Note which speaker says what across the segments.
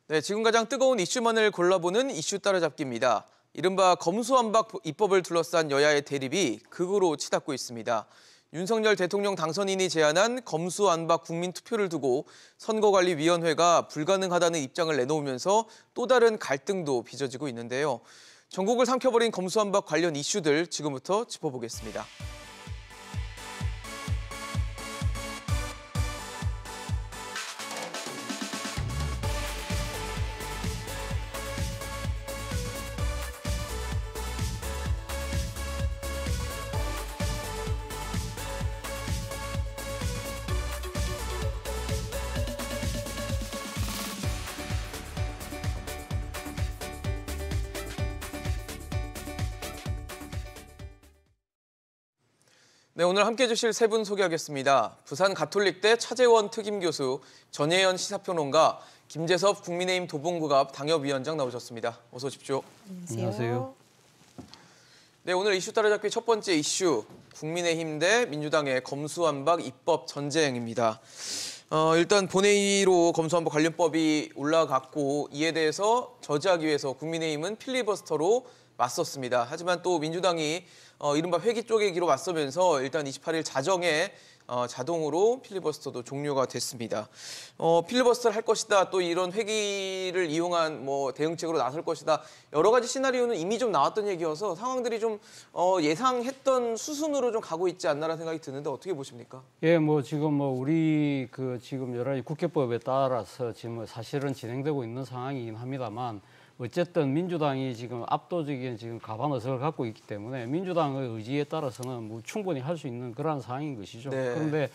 Speaker 1: 네, 지금 가장 뜨거운 이슈만을 골라보는 이슈 따라잡기입니다. 이른바 검수완박 입법을 둘러싼 여야의 대립이 극으로 치닫고 있습니다. 윤석열 대통령 당선인이 제안한 검수완박 국민투표를 두고 선거관리위원회가 불가능하다는 입장을 내놓으면서 또 다른 갈등도 빚어지고 있는데요. 전국을 삼켜버린 검수완박 관련 이슈들 지금부터 짚어보겠습니다. 네, 오늘 함께해 주실 세 분 소개하겠습니다. 부산 가톨릭대 차재원 특임교수, 전혜연 시사평론가, 김재섭 국민의힘 도봉구갑 당협위원장 나오셨습니다. 어서 오십시오.
Speaker 2: 안녕하세요.
Speaker 1: 네, 오늘 이슈 따라잡기 첫 번째 이슈, 국민의힘 대 민주당의 검수완박 입법 전쟁입니다. 일단 본회의로 검수완박 관련법이 올라갔고 이에 대해서 저지하기 위해서 국민의힘은 필리버스터로 맞섰습니다. 하지만 또 민주당이 이른바 회기 쪼개기로 맞서면서 일단 28일 자정에 자동으로 필리버스터도 종료가 됐습니다. 필리버스터를 할 것이다, 또 이런 회기를 이용한 대응책으로 나설 것이다. 여러 가지 시나리오는 이미 좀 나왔던 얘기여서 상황들이 좀 예상했던 수순으로 좀 가고 있지 않나라는 생각이 드는데 어떻게 보십니까?
Speaker 2: 예, 지금 우리 지금 여러 가지 국회법에 따라서 지금 사실은 진행되고 있는 상황이긴 합니다만. 어쨌든 민주당이 지금 압도적인 지금 가반의석을 갖고 있기 때문에 민주당의 의지에 따라서는 충분히 할 수 있는 그런 상황인 것이죠.
Speaker 1: 네.
Speaker 2: 그런데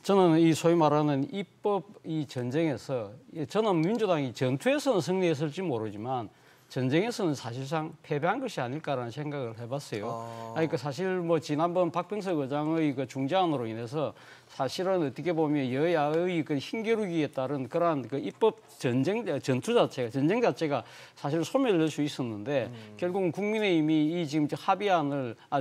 Speaker 2: 저는 이 소위 말하는 입법 이 전쟁에서 저는 민주당이 전투에서는 승리했을지 모르지만 전쟁에서는 사실상 패배한 것이 아닐까라는 생각을 해봤어요. 그러니까 사실 지난번 박병석 의장의 중재안으로 인해서 사실은 어떻게 보면 여야의 힘겨루기에 따른 그러한 입법 전쟁 자체가 사실 소멸될 수 있었는데 결국은 국민의힘이 이 지금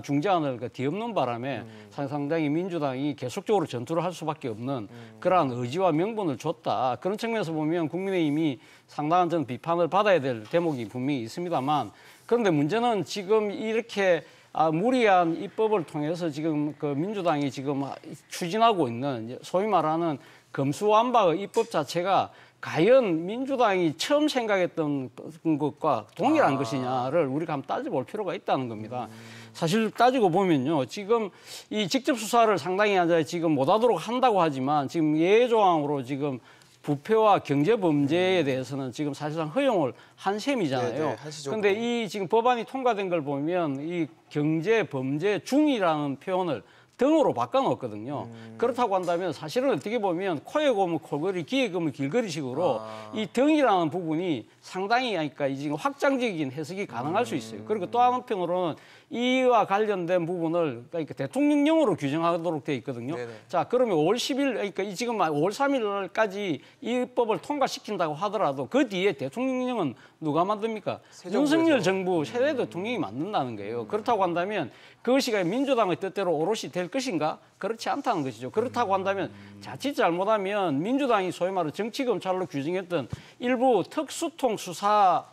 Speaker 2: 중재안을 뒤엎는 바람에 상당히 민주당이 계속적으로 전투를 할 수밖에 없는 그러한 의지와 명분을 줬다. 그런 측면에서 보면 국민의힘이 상당한 전 비판을 받아야 될 대목이 분명히 있습니다만 그런데 문제는 지금 이렇게 무리한 입법을 통해서 지금 민주당이 지금 추진하고 있는 소위 말하는 검수완박의 입법 자체가 과연 민주당이 처음 생각했던 것과 동일한 것이냐를 우리가 한번 따져볼 필요가 있다는 겁니다. 사실 따지고 보면요, 지금 이 직접 수사를 상당히 지금 못하도록 한다고 하지만 지금 예조항으로 지금 부패와 경제 범죄에 대해서는 지금 사실상 허용을 한 셈이잖아요. 그런데 이 지금 법안이 통과된 걸 보면 이 경제 범죄 중이라는 표현을 등으로 바꿔놓았거든요. 그렇다고 한다면 사실은 어떻게 보면 코에 고면 코걸이, 귀에 고면 길거리식으로 이 등이라는 부분이 상당히 지금 확장적인 해석이 가능할 수 있어요. 그리고 또 한편으로는 이와 관련된 부분을 대통령령으로 규정하도록 되어 있거든요. 네네. 자, 그러면 5월 10일, 지금 5월 3일까지 이 법을 통과시킨다고 하더라도 그 뒤에 대통령령은 누가 만듭니까? 윤석열 정부 새 대통령이 만든다는 거예요. 그렇다고 한다면 그것이 민주당의 뜻대로 오롯이 될 것인가? 그렇지 않다는 것이죠. 그렇다고 한다면 자칫 잘못하면 민주당이 소위 말하는 정치검찰로 규정했던 일부 특수통 수사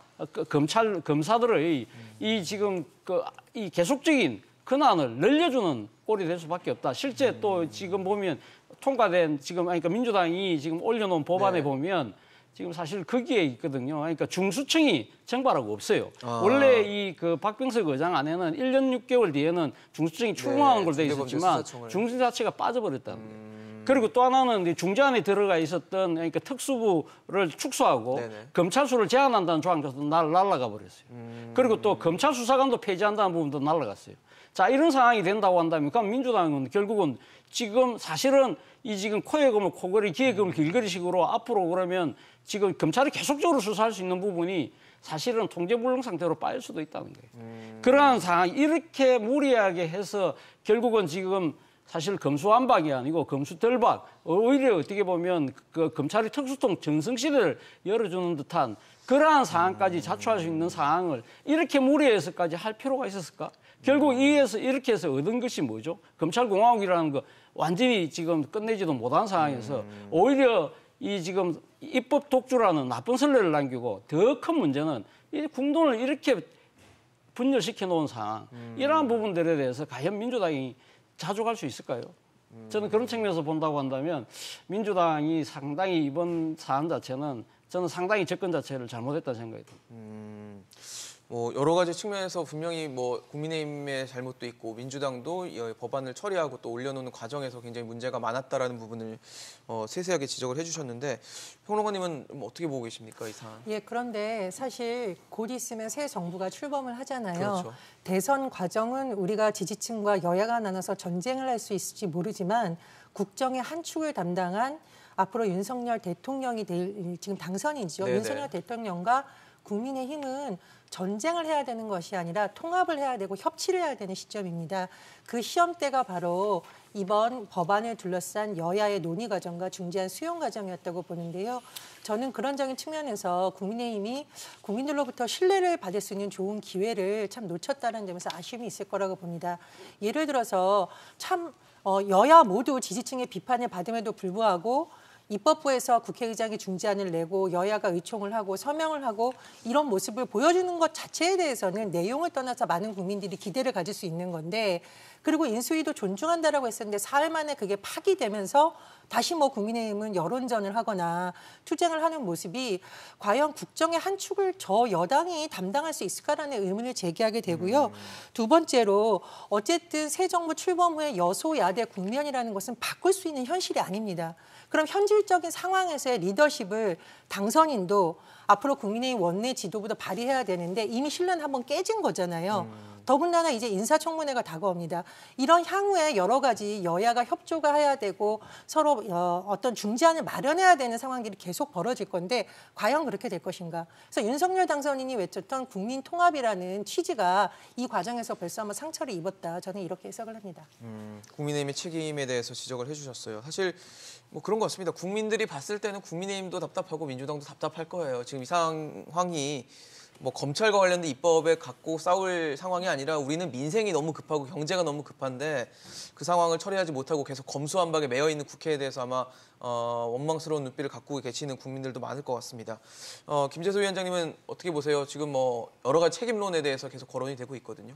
Speaker 2: 검사들의 이 지금 이 계속적인 근한을 늘려주는 꼴이 될 수밖에 없다. 실제 또 지금 보면 통과된 그러니까 민주당이 지금 올려놓은 법안에 보면 지금 사실 거기에 있거든요. 그러니까 중수청이 정발하고 없어요. 원래 이 박병석 의장 안에는 1년 6개월 뒤에는 중수청이 출범하는 걸로 돼 있었지만 중수청 자체가 빠져버렸다는 거예요. 그리고 또 하나는 중재안에 들어가 있었던 그러니까 특수부를 축소하고 검찰 수를 제한한다는 조항도 날아가 버렸어요. 그리고 또 검찰 수사관도 폐지한다는 부분도 날아갔어요. 자, 이런 상황이 된다고 한다면 그럼 민주당은 결국은 지금 사실은 이 지금 코에 검을 코걸이, 귀에 검을 길거리식으로 앞으로 그러면 지금 검찰이 계속적으로 수사할 수 있는 부분이 사실은 통제불능 상태로 빠질 수도 있다는 거예요. 그러한 상황, 이렇게 무리하게 해서 결국은 지금 사실 검수완박이 아니고 검수덜박, 오히려 어떻게 보면 검찰이 특수통 전성시대를 열어주는 듯한 그러한 상황까지 자초할 수 있는 상황을 이렇게 무리해서까지 할 필요가 있었을까? 결국 이렇게 해서 얻은 것이 뭐죠? 검찰공화국이라는 거 완전히 지금 끝내지도 못한 상황에서 오히려 이 지금 입법 독주라는 나쁜 선례를 남기고 더 큰 문제는 이 공론을 이렇게 분열시켜 놓은 상황, 이러한 부분들에 대해서 과연 민주당이 자족할 수 있을까요? 저는 그런 측면에서 본다고 한다면 민주당이 상당히 이번 사안 자체는 저는 상당히 접근 자체를 잘못했다는 생각이 듭니다.
Speaker 1: 뭐 여러 가지 측면에서 분명히 뭐 국민의힘의 잘못도 있고 민주당도 이 법안을 처리하고 또 올려놓는 과정에서 굉장히 문제가 많았다라는 부분을 세세하게 지적을 해주셨는데 평론가님은 어떻게 보고 계십니까 이 사안?
Speaker 3: 예, 그런데 사실 곧 있으면 새 정부가 출범을 하잖아요.
Speaker 1: 그렇죠.
Speaker 3: 대선 과정은 우리가 지지층과 여야가 나눠서 전쟁을 할 수 있을지 모르지만 국정의 한 축을 담당한 앞으로 윤석열 대통령이 될 지금 당선이죠.
Speaker 1: 네네.
Speaker 3: 윤석열 대통령과 국민의힘은 전쟁을 해야 되는 것이 아니라 통합을 해야 되고 협치를 해야 되는 시점입니다. 그 시험대가 바로 이번 법안을 둘러싼 여야의 논의 과정과 중재안 수용 과정이었다고 보는데요. 저는 그런적인 측면에서 국민의힘이 국민들로부터 신뢰를 받을 수 있는 좋은 기회를 참 놓쳤다는 점에서 아쉬움이 있을 거라고 봅니다. 예를 들어서 참 여야 모두 지지층의 비판을 받음에도 불구하고 입법부에서 국회의장이 중재안을 내고 여야가 의총을 하고 서명을 하고 이런 모습을 보여주는 것 자체에 대해서는 내용을 떠나서 많은 국민들이 기대를 가질 수 있는 건데 그리고 인수위도 존중한다라고 했었는데 사흘 만에 그게 파기되면서 다시 뭐 국민의힘은 여론전을 하거나 투쟁을 하는 모습이 과연 국정의 한 축을 저 여당이 담당할 수 있을까라는 의문을 제기하게 되고요. 두 번째로 어쨌든 새 정부 출범 후에 여소야대 국면이라는 것은 바꿀 수 있는 현실이 아닙니다. 그럼 현실적인 상황에서의 리더십을 당선인도 앞으로 국민의힘 원내 지도부도 발휘해야 되는데 이미 신뢰는 한번 깨진 거잖아요. 더군다나 이제 인사청문회가 다가옵니다. 이런 향후에 여러 가지 여야가 협조가 해야 되고 서로 어떤 중재안을 마련해야 되는 상황들이 계속 벌어질 건데 과연 그렇게 될 것인가. 그래서 윤석열 당선인이 외쳤던 국민 통합이라는 취지가 이 과정에서 벌써 한번 상처를 입었다. 저는 이렇게 해석을 합니다.
Speaker 1: 국민의힘의 책임에 대해서 지적을 해주셨어요. 사실 뭐 그런 것 같습니다. 국민들이 봤을 때는 국민의힘도 답답하고 민주당도 답답할 거예요. 지금 이 상황이 뭐 검찰과 관련된 입법에 갖고 싸울 상황이 아니라 우리는 민생이 너무 급하고 경제가 너무 급한데 그 상황을 처리하지 못하고 계속 검수완박에 매여 있는 국회에 대해서 아마 원망스러운 눈빛을 갖고 계시는 국민들도 많을 것 같습니다. 김재소 위원장님은 어떻게 보세요? 지금 뭐 여러 가지 책임론에 대해서 계속 거론이 되고 있거든요.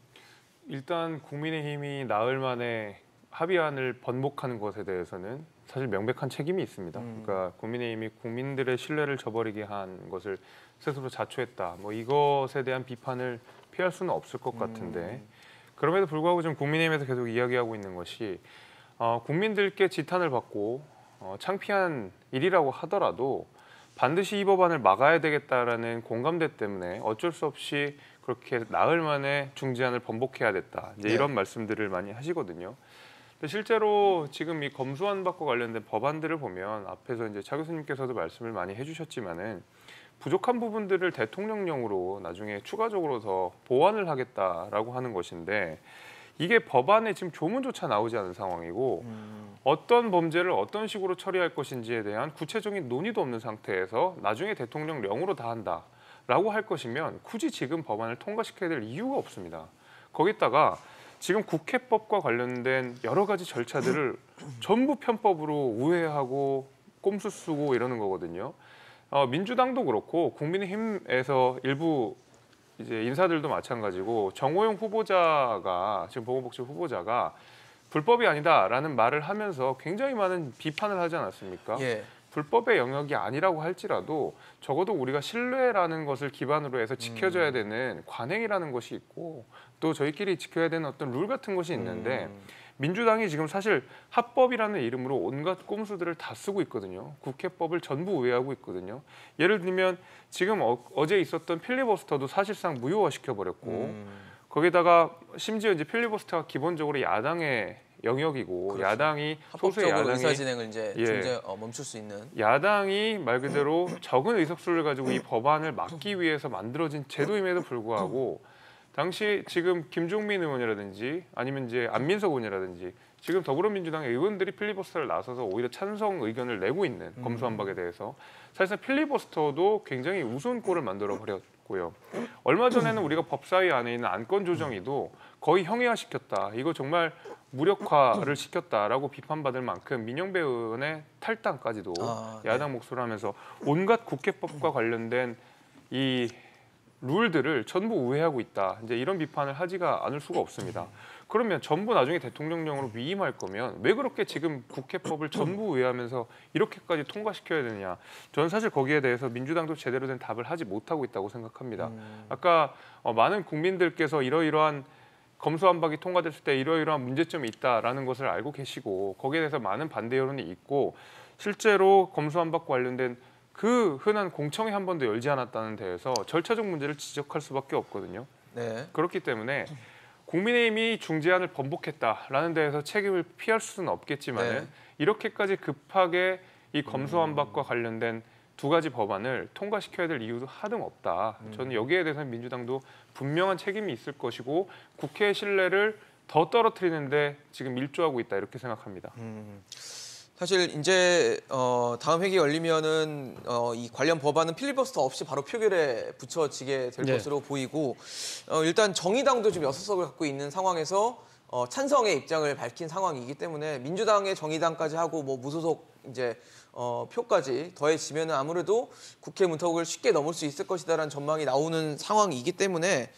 Speaker 4: 일단 국민의힘이 나흘 만에 합의안을 번복하는 것에 대해서는 사실 명백한 책임이 있습니다. 그러니까 국민의힘이 국민들의 신뢰를 저버리게 한 것을 스스로 자초했다. 뭐 이것에 대한 비판을 피할 수는 없을 것 같은데 그럼에도 불구하고 지금 국민의힘에서 계속 이야기하고 있는 것이 국민들께 지탄을 받고 창피한 일이라고 하더라도 반드시 이 법안을 막아야 되겠다라는 공감대 때문에 어쩔 수 없이 그렇게 나흘 만에 중재안을 번복해야 됐다. 이제 이런 말씀들을 많이 하시거든요. 실제로 지금 이 검수완박과 관련된 법안들을 보면 앞에서 이제 차 교수님께서도 말씀을 많이 해주셨지만은 부족한 부분들을 대통령령으로 나중에 추가적으로 더 보완을 하겠다라고 하는 것인데 이게 법안에 지금 조문조차 나오지 않은 상황이고 어떤 범죄를 어떤 식으로 처리할 것인지에 대한 구체적인 논의도 없는 상태에서 나중에 대통령령으로 다 한다라고 할 것이면 굳이 지금 법안을 통과시켜야 될 이유가 없습니다. 거기다가 지금 국회법과 관련된 여러 가지 절차들을 전부 편법으로 우회하고 꼼수 쓰고 이러는 거거든요. 민주당도 그렇고 국민의힘에서 일부 이제 인사들도 마찬가지고 정호영 후보자가 지금 보건복지 후보자가 불법이 아니다라는 말을 하면서 굉장히 많은 비판을 하지 않았습니까?
Speaker 1: 예.
Speaker 4: 불법의 영역이 아니라고 할지라도 적어도 우리가 신뢰라는 것을 기반으로 해서 지켜져야 되는 관행이라는 것이 있고 또 저희끼리 지켜야 되는 어떤 룰 같은 것이 있는데 민주당이 지금 사실 합법이라는 이름으로 온갖 꼼수들을 다 쓰고 있거든요. 국회법을 전부 우회하고 있거든요. 예를 들면 지금 어제 있었던 필리버스터도 사실상 무효화시켜버렸고 거기다가 심지어 이제 필리버스터가 기본적으로 야당의 영역이고
Speaker 1: 그렇죠.
Speaker 4: 야당이 소수의
Speaker 1: 합법적으로
Speaker 4: 야당이
Speaker 1: 의사 진행을 이제 멈출 수 있는
Speaker 4: 야당이 말 그대로 적은 의석수를 가지고 이 법안을 막기 위해서 만들어진 제도임에도 불구하고 당시 지금 김종민 의원이라든지 아니면 이제 안민석 의원이라든지 지금 더불어민주당의 의원들이 필리버스터를 나서서 오히려 찬성 의견을 내고 있는 검수완박에 대해서 사실상 필리버스터도 굉장히 우스운 꼴을 만들어 버렸고요. 얼마 전에는 우리가 법사위 안에 있는 안건조정위도 거의 형해화시켰다. 이거 정말 무력화를 시켰다라고 비판받을 만큼 민영배 의원의 탈당까지도 야당 목소리를 하면서 온갖 국회법과 관련된 이 룰들을 전부 우회하고 있다. 이제 이런 비판을 하지가 않을 수가 없습니다. 그러면 전부 나중에 대통령령으로 위임할 거면 왜 그렇게 지금 국회법을 전부 우회하면서 이렇게까지 통과시켜야 되느냐. 저는 사실 거기에 대해서 민주당도 제대로 된 답을 하지 못하고 있다고 생각합니다. 아까 많은 국민들께서 이러이러한 검수완박이 통과됐을 때 이러이러한 문제점이 있다라는 것을 알고 계시고 거기에 대해서 많은 반대 여론이 있고 실제로 검수완박과 관련된 그 흔한 공청회 한 번도 열지 않았다는 데에서 절차적 문제를 지적할 수밖에 없거든요.
Speaker 1: 네.
Speaker 4: 그렇기 때문에 국민의힘이 중재안을 번복했다라는 데에서 책임을 피할 수는 없겠지만
Speaker 1: 네.
Speaker 4: 이렇게까지 급하게 이 검수완박과 관련된 두 가지 법안을 통과시켜야 될 이유도 하등 없다. 저는 여기에 대해서는 민주당도 분명한 책임이 있을 것이고 국회의 신뢰를 더 떨어뜨리는데 지금 일조하고 있다 이렇게 생각합니다.
Speaker 1: 사실 이제 다음 회기 열리면은 이 관련 법안은 필리버스터 없이 바로 표결에 붙여지게 될
Speaker 2: 네.
Speaker 1: 것으로 보이고 일단 정의당도 지금 6석을 갖고 있는 상황에서 찬성의 입장을 밝힌 상황이기 때문에 민주당의 정의당까지 하고 뭐 무소속 이제 표까지 더해지면은 아무래도 국회 문턱을 쉽게 넘을 수 있을 것이다라는 전망이 나오는 상황이기 때문에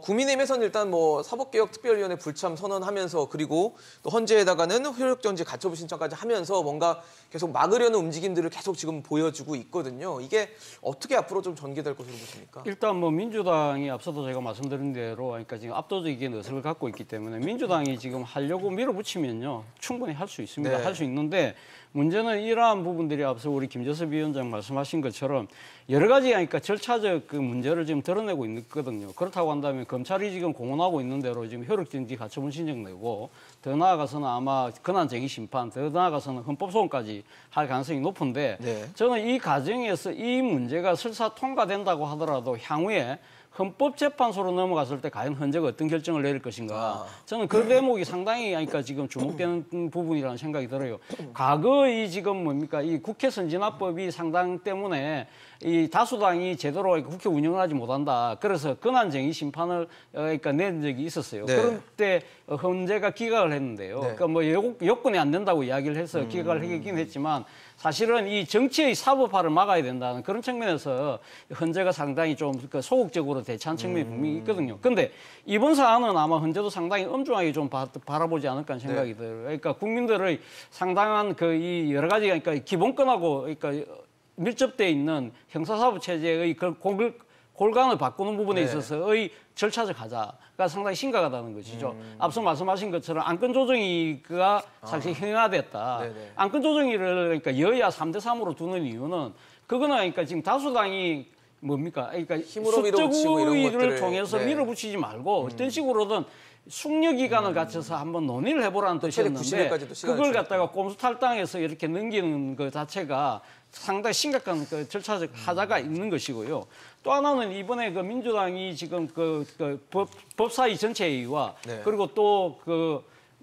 Speaker 1: 국민의힘에서는 일단 뭐 사법개혁특별위원회 불참 선언하면서 그리고 또 헌재에다가는 효력정지 가처분 신청까지 하면서 뭔가 계속 막으려는 움직임들을 계속 지금 보여주고 있거든요. 이게 어떻게 앞으로 좀 전개될 것으로 보십니까?
Speaker 2: 일단 뭐 민주당이 앞서도 제가 말씀드린 대로 그러니까 지금 압도적인 의석을 갖고 있기 때문에 민주당이 지금 하려고 밀어붙이면요 충분히 할 수 있습니다.
Speaker 1: 네.
Speaker 2: 할 수 있는데 문제는 이러한 부분들이 앞서 우리 김재섭 위원장 말씀하신 것처럼 여러 가지 그러니까 절차적 그 문제를 지금 드러내고 있거든요. 그렇다고 한다면 검찰이 지금 공언하고 있는 대로 지금 효력정지 가처분 신청 내고 더 나아가서는 아마 권한쟁의 심판, 더 나아가서는 헌법소원까지 할 가능성이 높은데
Speaker 1: 네.
Speaker 2: 저는 이 과정에서 이 문제가 설사 통과된다고 하더라도 향후에 헌법재판소로 넘어갔을 때 과연 헌재가 어떤 결정을 내릴 것인가. 저는 그 대목이 상당히 그러니까 지금 주목되는 부분이라는 생각이 들어요. 과거 이 지금 뭡니까 이 국회 선진화법이 상당 때문에 이 다수당이 제대로 국회 운영을 하지 못한다. 그래서 권한쟁의 심판을 그러니까 낸 적이 있었어요.
Speaker 1: 네.
Speaker 2: 그럴 때 헌재가 기각을 했는데요.
Speaker 1: 네.
Speaker 2: 그러니까 뭐 여건이 안 된다고 이야기를 해서 기각을 하긴 했지만 사실은 이 정치의 사법화를 막아야 된다는 그런 측면에서 헌재가 상당히 좀 소극적으로 대처한 측면이 분명히 있거든요. 그런데 이번 사안은 아마 헌재도 상당히 엄중하게 좀 바라보지 않을까 하는 생각이 들어요. 그러니까 국민들의 상당한 그 이 여러 가지 그러니까 기본권하고 그러니까 밀접돼 있는 형사사법 체제의 그 골간을 바꾸는 부분에
Speaker 1: 네.
Speaker 2: 있어서의 절차적 하자가 상당히 심각하다는 것이죠. 앞서 말씀하신 것처럼 안건 조정위가 사실 형해화됐다.
Speaker 1: 네네.
Speaker 2: 안건 조정위를 그러니까 여야 3대3으로 두는 이유는 그거는 그러니까 지금 다수당이 뭡니까? 그러니까
Speaker 1: 힘으로 밀어붙이고 이런
Speaker 2: 수적우위를
Speaker 1: 것들을,
Speaker 2: 통해서
Speaker 1: 네.
Speaker 2: 밀어붙이지 말고 어떤 식으로든 숙려 기간을 갖춰서 한번 논의를 해보라는
Speaker 1: 최대
Speaker 2: 뜻이었는데
Speaker 1: 90일까지도 시간을
Speaker 2: 그걸
Speaker 1: 주니까.
Speaker 2: 갖다가 꼼수탈당해서 이렇게 넘기는 것 자체가 상당히 심각한 그 절차적 하자가 있는 것이고요. 또 하나는 이번에 그 민주당이 지금 법사위 전체회의와
Speaker 1: 네.
Speaker 2: 그리고 또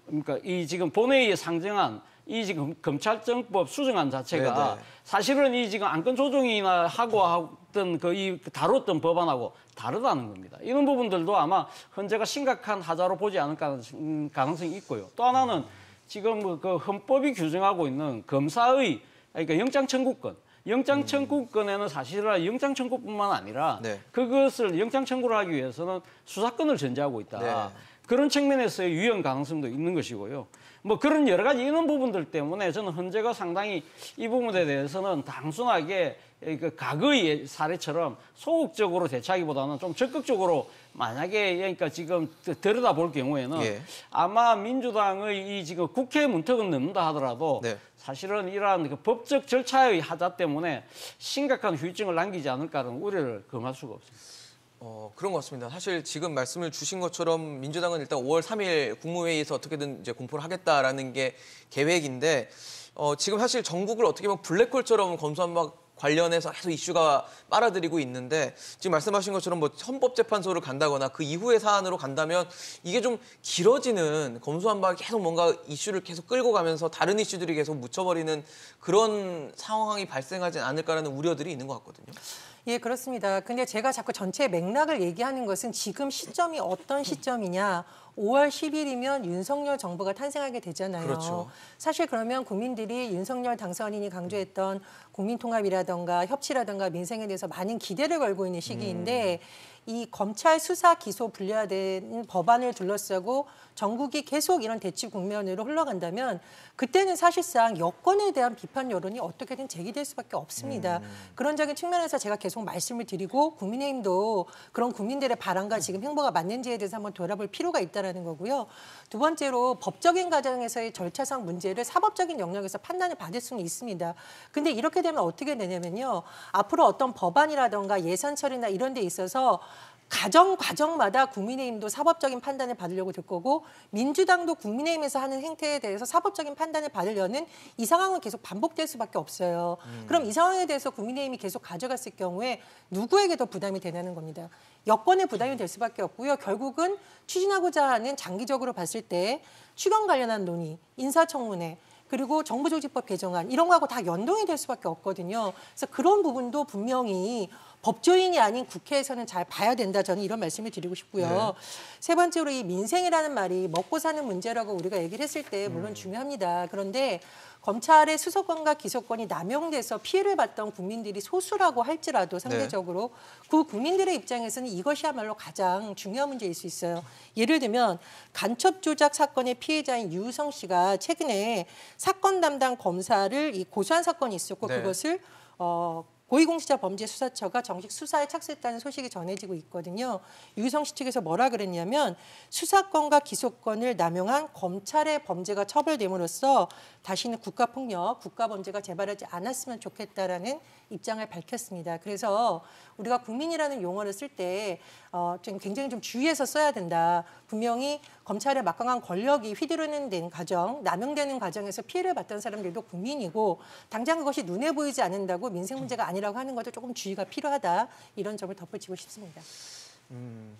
Speaker 2: 그러니까 이 지금 본회의에 상정한 이 지금 검찰정법 수정안 자체가
Speaker 1: 네네.
Speaker 2: 사실은 이 지금 안건 조정이나 하고 하던 이 다뤘던 법안하고 다르다는 겁니다. 이런 부분들도 아마 헌재가 심각한 하자로 보지 않을까 하는 가능성이 있고요. 또 하나는 지금 그 헌법이 규정하고 있는 검사의 그러니까 영장 청구권. 영장 청구권에는 사실은 영장 청구뿐만 아니라
Speaker 1: 네.
Speaker 2: 그것을 영장 청구를 하기 위해서는 수사권을 전제하고 있다.
Speaker 1: 네.
Speaker 2: 그런 측면에서의 유형 가능성도 있는 것이고요. 뭐 그런 여러 가지 이런 부분들 때문에 저는 헌재가 상당히 이 부분에 대해서는 단순하게 그 과거의 사례처럼 소극적으로 대처하기보다는 좀 적극적으로 만약에 그러니까 지금 들여다볼 경우에는
Speaker 1: 예.
Speaker 2: 아마 민주당의 이 지금 국회 문턱은 넘는다 하더라도
Speaker 1: 네.
Speaker 2: 사실은 이러한 그 법적 절차의 하자 때문에 심각한 후유증을 남기지 않을까라는 우려를 금할 수가 없습니다.
Speaker 1: 그런 것 같습니다. 사실 지금 말씀을 주신 것처럼 민주당은 일단 5월 3일 국무회의에서 어떻게든 이제 공포를 하겠다라는 게 계획인데 지금 사실 전국을 어떻게 보면 블랙홀처럼 검수완박 관련해서 계속 이슈가 빨아들이고 있는데 지금 말씀하신 것처럼 뭐 헌법재판소를 간다거나 그 이후의 사안으로 간다면 이게 좀 길어지는 검수완박이 계속 뭔가 이슈를 계속 끌고 가면서 다른 이슈들이 계속 묻혀버리는 그런 상황이 발생하지 않을까라는 우려들이 있는 것 같거든요.
Speaker 3: 예, 그렇습니다. 근데 제가 자꾸 전체 맥락을 얘기하는 것은 지금 시점이 어떤 시점이냐. 5월 10일이면 윤석열 정부가 탄생하게 되잖아요.
Speaker 1: 그렇죠.
Speaker 3: 사실 그러면 국민들이 윤석열 당선인이 강조했던 국민통합이라든가 협치라든가 민생에 대해서 많은 기대를 걸고 있는 시기인데 이 검찰 수사 기소 분리화된 법안을 둘러싸고 전국이 계속 이런 대치 국면으로 흘러간다면 그때는 사실상 여권에 대한 비판 여론이 어떻게든 제기될 수밖에 없습니다. 그런적인 측면에서 제가 계속 말씀을 드리고 국민의힘도 그런 국민들의 바람과 지금 행보가 맞는지에 대해서 한번 돌아볼 필요가 있다는 거고요. 두 번째로 법적인 과정에서의 절차상 문제를 사법적인 영역에서 판단을 받을 수는 있습니다. 근데 이렇게 되면 어떻게 되냐면요. 앞으로 어떤 법안이라든가 예산 처리나 이런 데 있어서 과정마다 국민의힘도 사법적인 판단을 받으려고 들 거고 민주당도 국민의힘에서 하는 행태에 대해서 사법적인 판단을 받으려는 이 상황은 계속 반복될 수밖에 없어요. 그럼 이 상황에 대해서 국민의힘이 계속 가져갔을 경우에 누구에게 더 부담이 되냐는 겁니다. 여권에 부담이 될 수밖에 없고요. 결국은 추진하고자 하는 장기적으로 봤을 때 추경 관련한 논의, 인사청문회, 그리고 정부조직법 개정안 이런 거하고 다 연동이 될 수밖에 없거든요. 그래서 그런 부분도 분명히 법조인이 아닌 국회에서는 잘 봐야 된다. 저는 이런 말씀을 드리고 싶고요.
Speaker 1: 네.
Speaker 3: 세 번째로 이 민생이라는 말이 먹고 사는 문제라고 우리가 얘기를 했을 때 물론 중요합니다. 그런데 검찰의 수사권과 기소권이 남용돼서 피해를 봤던 국민들이 소수라고 할지라도 상대적으로 그 국민들의 입장에서는 이것이야말로 가장 중요한 문제일 수 있어요. 예를 들면 간첩 조작 사건의 피해자인 유성 씨가 최근에 사건 담당 검사를 고소한 사건이 있었고 그것을 고위공직자범죄수사처가 정식 수사에 착수했다는 소식이 전해지고 있거든요. 유성 씨 측에서 뭐라 그랬냐면 수사권과 기소권을 남용한 검찰의 범죄가 처벌됨으로써 다시는 국가폭력, 국가범죄가 재발하지 않았으면 좋겠다라는 입장을 밝혔습니다. 그래서 우리가 국민이라는 용어를 쓸 때 좀 굉장히 좀 주의해서 써야 된다. 분명히 검찰의 막강한 권력이 휘두르는 과정, 남용되는 과정에서 피해를 봤던 사람들도 국민이고 당장 그것이 눈에 보이지 않는다고 민생 문제가 아니라고 하는 것도 조금 주의가 필요하다. 이런 점을 덧붙이고 싶습니다.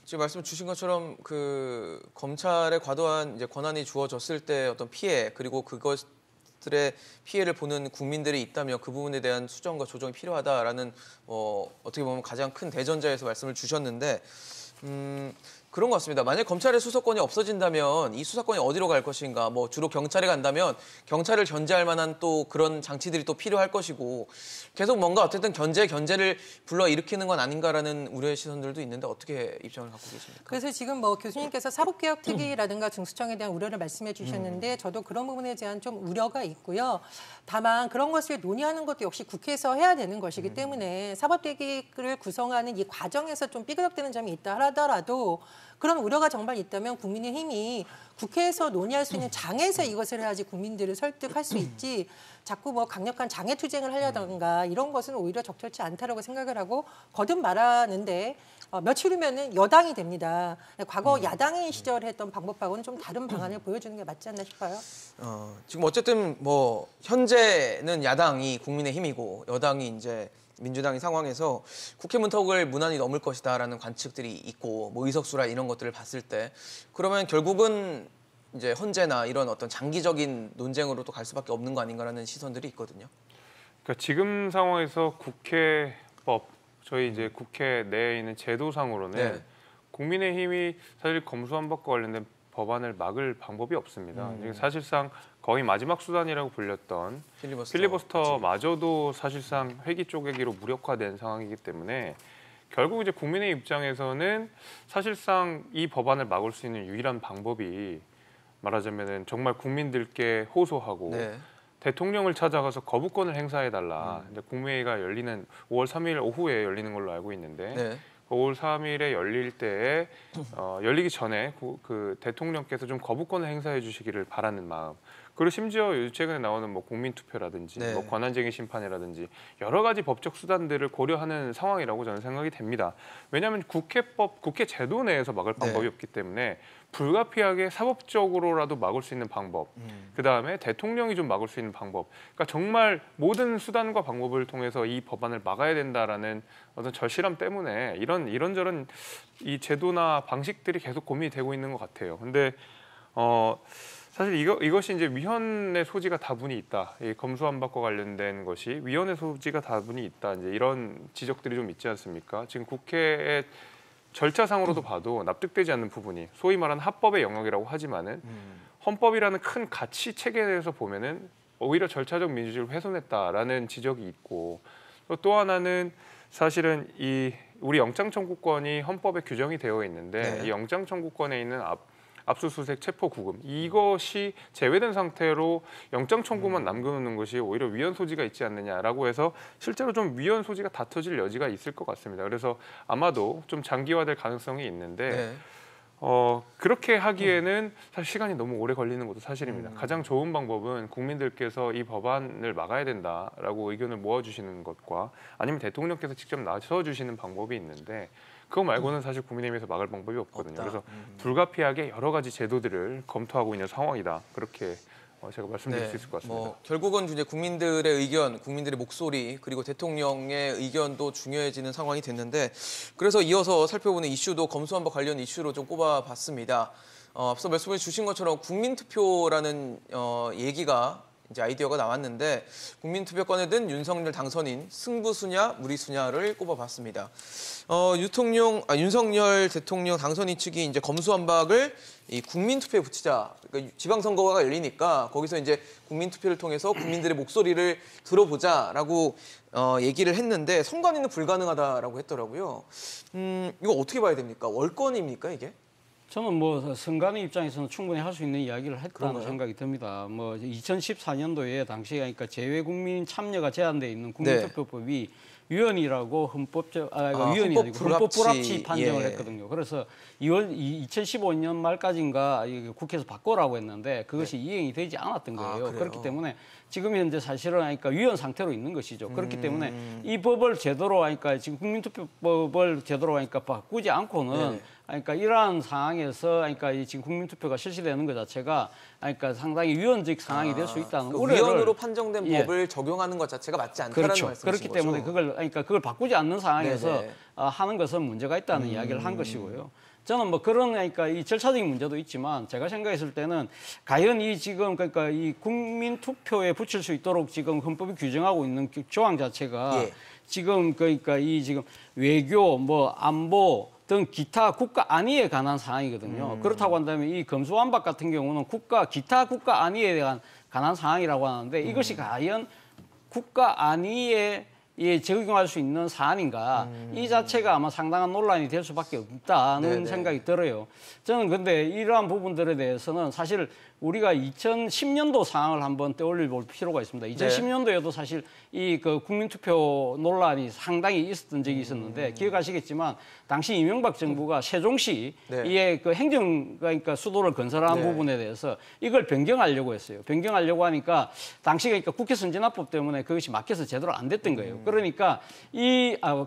Speaker 1: 지금 말씀 주신 것처럼 그 검찰에 과도한 이제 권한이 주어졌을 때 어떤 피해 그리고 그것들의 피해를 보는 국민들이 있다면 그 부분에 대한 수정과 조정이 필요하다라는 어떻게 보면 가장 큰 대전제에서 말씀을 주셨는데 그런 것 같습니다. 만약 검찰의 수사권이 없어진다면 이 수사권이 어디로 갈 것인가? 뭐 주로 경찰에 간다면 경찰을 견제할 만한 또 그런 장치들이 또 필요할 것이고 계속 뭔가 어쨌든 견제를 불러일으키는 건 아닌가라는 우려의 시선들도 있는데 어떻게 입장을 갖고 계십니까?
Speaker 3: 그래서 지금 뭐 교수님께서 사법개혁특위라든가 중수청에 대한 우려를 말씀해 주셨는데 저도 그런 부분에 대한 좀 우려가 있고요. 다만 그런 것을 논의하는 것도 역시 국회에서 해야 되는 것이기 때문에 사법개혁을 구성하는 이 과정에서 좀 삐그덕대는 점이 있다 하더라도 그런 우려가 정말 있다면 국민의힘이 국회에서 논의할 수 있는 장에서 이것을 해야지 국민들을 설득할 수 있지 자꾸 뭐 강력한 장애 투쟁을 하려던가 이런 것은 오히려 적절치 않다라고 생각을 하고 거듭 말하는데 며칠 후면은 여당이 됩니다. 과거 야당의 시절에 했던 방법하고는 좀 다른 방안을 보여주는 게 맞지 않나 싶어요.
Speaker 1: 지금 어쨌든 뭐 현재는 야당이 국민의힘이고 여당이 이제 민주당이 상황에서 국회 문턱을 무난히 넘을 것이다라는 관측들이 있고 뭐 의석수라 이런 것들을 봤을 때 그러면 결국은 이제 헌재나 이런 어떤 장기적인 논쟁으로 또 갈 수밖에 없는 거 아닌가라는 시선들이 있거든요.
Speaker 4: 그러니까 지금 상황에서 국회법 저희 이제 국회 내에 있는 제도상으로는 국민의힘이 사실 검수완박과 관련된 법안을 막을 방법이 없습니다. 사실상 거의 마지막 수단이라고 불렸던 필리버스터마저도 사실상 회기 쪼개기로 무력화된 상황이기 때문에 결국 이제 국민의 입장에서는 사실상 이 법안을 막을 수 있는 유일한 방법이 말하자면은 정말 국민들께 호소하고 대통령을 찾아가서 거부권을 행사해달라. 이제 국무회의가 열리는 5월 3일 오후에 열리는 걸로 알고 있는데 5월 3일에 열릴 때에 열리기 전에 그 대통령께서 좀 거부권을 행사해 주시기를 바라는 마음. 그리고 심지어 최근에 나오는 뭐 국민투표라든지 뭐 권한쟁의 심판이라든지 여러 가지 법적 수단들을 고려하는 상황이라고 저는 생각이 됩니다. 왜냐하면 국회 제도 내에서 막을 방법이 없기 때문에 불가피하게 사법적으로라도 막을 수 있는 방법, 그다음에 대통령이 좀 막을 수 있는 방법. 그러니까 정말 모든 수단과 방법을 통해서 이 법안을 막아야 된다라는 어떤 절실함 때문에 이런저런 이 제도나 방식들이 계속 고민이 되고 있는 것 같아요. 근데 사실 이것이 이제 위헌의 소지가 다분히 있다. 이 검수완박과 관련된 것이 위헌의 소지가 다분히 있다. 이제 이런 지적들이 좀 있지 않습니까? 지금 국회의 절차상으로도 봐도 납득되지 않는 부분이 소위 말하는 합법의 영역이라고 하지만은 헌법이라는 큰 가치 체계에서 보면은 오히려 절차적 민주주의를 훼손했다라는 지적이 있고 또 하나는 사실은 이 우리 영장 청구권이 헌법에 규정이 되어 있는데
Speaker 1: 네.
Speaker 4: 이 영장 청구권에 있는 압수수색, 체포, 구금 이것이 제외된 상태로 영장 청구만 남겨놓는 것이 오히려 위헌 소지가 있지 않느냐라고 해서 실제로 좀 위헌 소지가 다퉈질 여지가 있을 것 같습니다. 그래서 아마도 좀 장기화될 가능성이 있는데
Speaker 1: 네.
Speaker 4: 그렇게 하기에는 사실 시간이 너무 오래 걸리는 것도 사실입니다. 가장 좋은 방법은 국민들께서 이 법안을 막아야 된다라고 의견을 모아주시는 것과 아니면 대통령께서 직접 나서주시는 방법이 있는데 그거 말고는 사실 국민의힘에서 막을 방법이 없거든요.
Speaker 1: 없다.
Speaker 4: 그래서 불가피하게 여러 가지 제도들을 검토하고 있는 상황이다. 그렇게 제가 말씀드릴 수 있을 것 같습니다.
Speaker 1: 뭐 결국은 이제 국민들의 의견, 국민들의 목소리 그리고 대통령의 의견도 중요해지는 상황이 됐는데 그래서 이어서 살펴보는 이슈도 검수완박 관련 이슈로 좀 꼽아봤습니다. 앞서 말씀해 주신 것처럼 국민투표라는 얘기가 이제 아이디어가 나왔는데 국민투표권에 든 윤석열 당선인 승부수냐 무리수냐를 꼽아봤습니다. 윤석열 대통령 당선인 측이 이제 검수완박을 이 국민투표에 붙이자. 그러니까 지방선거가 열리니까 거기서 이제 국민투표를 통해서 국민들의 목소리를 들어보자라고 얘기를 했는데 선관위는 불가능하다라고 했더라고요. 이거 어떻게 봐야 됩니까? 월권입니까 이게?
Speaker 2: 저는 뭐 선관위 입장에서는 충분히 할 수 있는 이야기를 했다는
Speaker 1: 그런가요?
Speaker 2: 생각이 듭니다. 뭐 2014년도에 당시에 그러니까 제외 국민 참여가 제한돼 있는 국민투표법이 위헌이라고 위헌이 아니고 헌법 불합치 판정을 했거든요. 그래서 2015년 말까지인가 국회에서 바꾸라고 했는데 그것이 이행이 되지 않았던 거예요. 그렇기 때문에 지금 현재 사실은 그러니까 위헌 상태로 있는 것이죠. 그렇기 때문에 이 법을 제대로 그러니까 지금 국민투표법을 제대로 그러니까 바꾸지 않고는 그러니까 이러한 상황에서 그러니까 지금 국민투표가 실시되는 것 자체가 그러니까 상당히 위헌적 상황이 될 수 있다는 우려를
Speaker 1: 위헌으로 판정된 법을 적용하는 것 자체가 맞지 않다는 말씀이신
Speaker 2: 그렇기
Speaker 1: 거죠.
Speaker 2: 때문에 그걸 바꾸지 않는 상황에서 하는 것은 문제가 있다는 이야기를 한 것이고요. 저는 뭐 그런 그러니까 이 절차적인 문제도 있지만 제가 생각했을 때는 과연 이 지금 그러니까 이 국민 투표에 붙일 수 있도록 지금 헌법이 규정하고 있는 조항 자체가 지금 그러니까 이 지금 외교 뭐 안보 등 기타 국가 안위에 관한 사항이거든요. 그렇다고 한다면 이 검수완박 같은 경우는 기타 국가 안위에 관한 사항이라고 하는데 이것이 과연 국가 안위에 적용할 수 있는 사안인가 이 자체가 아마 상당한 논란이 될 수밖에 없다는 생각이 들어요. 저는 근데 이러한 부분들에 대해서는 사실 우리가 2010년도 상황을 한번 떠올려 볼 필요가 있습니다. 2010년도에도 사실 이 그 국민투표 논란이 상당히 있었던 적이 있었는데 기억하시겠지만 당시 이명박 정부가 세종시 이에 그 행정 그러니까 수도를 건설한 부분에 대해서 이걸 변경하려고 했어요. 변경하려고 하니까 당시 그러니까 국회 선진화법 때문에 그것이 막혀서 제대로 안 됐던 거예요. 그러니까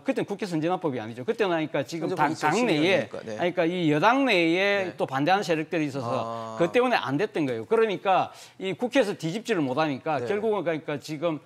Speaker 2: 그때는 국회 선진화법이 아니죠. 그때는 그러니까 지금 당내에 그러니까 이 여당 내에 또 반대하는 세력들이 있어서 그것 때문에 안 됐던 거예요. 그러니까 이 국회에서 뒤집지를 못하니까 결국은 그러니까 지금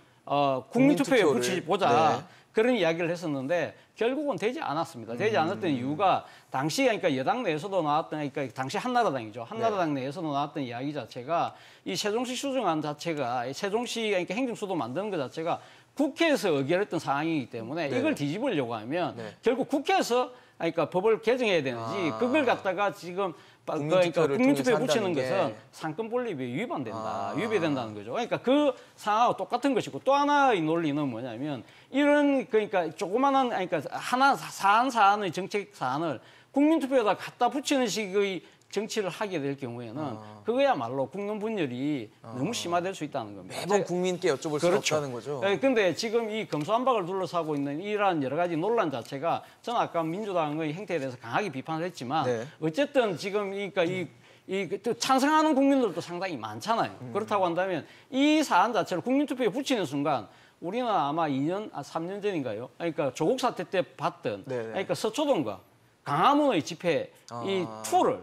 Speaker 2: 국민투표에 붙이보자 그런 이야기를 했었는데 결국은 되지 않았습니다. 되지 않았던 이유가 당시 그러니까 여당 내에서도 나왔던 그러니까 당시 한나라당이죠. 한나라당 내에서도 나왔던 이야기 자체가 이 세종시 수정안 자체가 세종시 그러니까 행정수도 만드는 것 자체가 국회에서 의결했던 상황이기 때문에 이걸 뒤집으려고 하면 결국 국회에서 그러니까 법을 개정해야 되는지 그걸 갖다가 지금 그러니까 국민투표에 붙이는 것은 상권 본립에 위배된다는 거죠. 그러니까 그 상황하고 똑같은 것이고 또 하나의 논리는 뭐냐면 이런 그러니까 조그마한 그러니까 사안의 정책 사안을 국민투표에다 갖다 붙이는 식의 정치를 하게 될 경우에는 그거야말로 국론 분열이 너무 심화될 수 있다는 겁니다.
Speaker 1: 매번 국민께 여쭤볼 수 없다는 거죠.
Speaker 2: 그런데 지금 이 검수완박을 둘러싸고 있는 이러한 여러 가지 논란 자체가 저는 아까 민주당의 행태에 대해서 강하게 비판을 했지만 어쨌든 지금 그러니까 또 찬성하는 국민들도 상당히 많잖아요. 그렇다고 한다면 이 사안 자체를 국민투표에 붙이는 순간 우리는 아마 3년 전인가요? 그러니까 조국 사태 때 봤던 그러니까 서초동과 광화문의 집회 이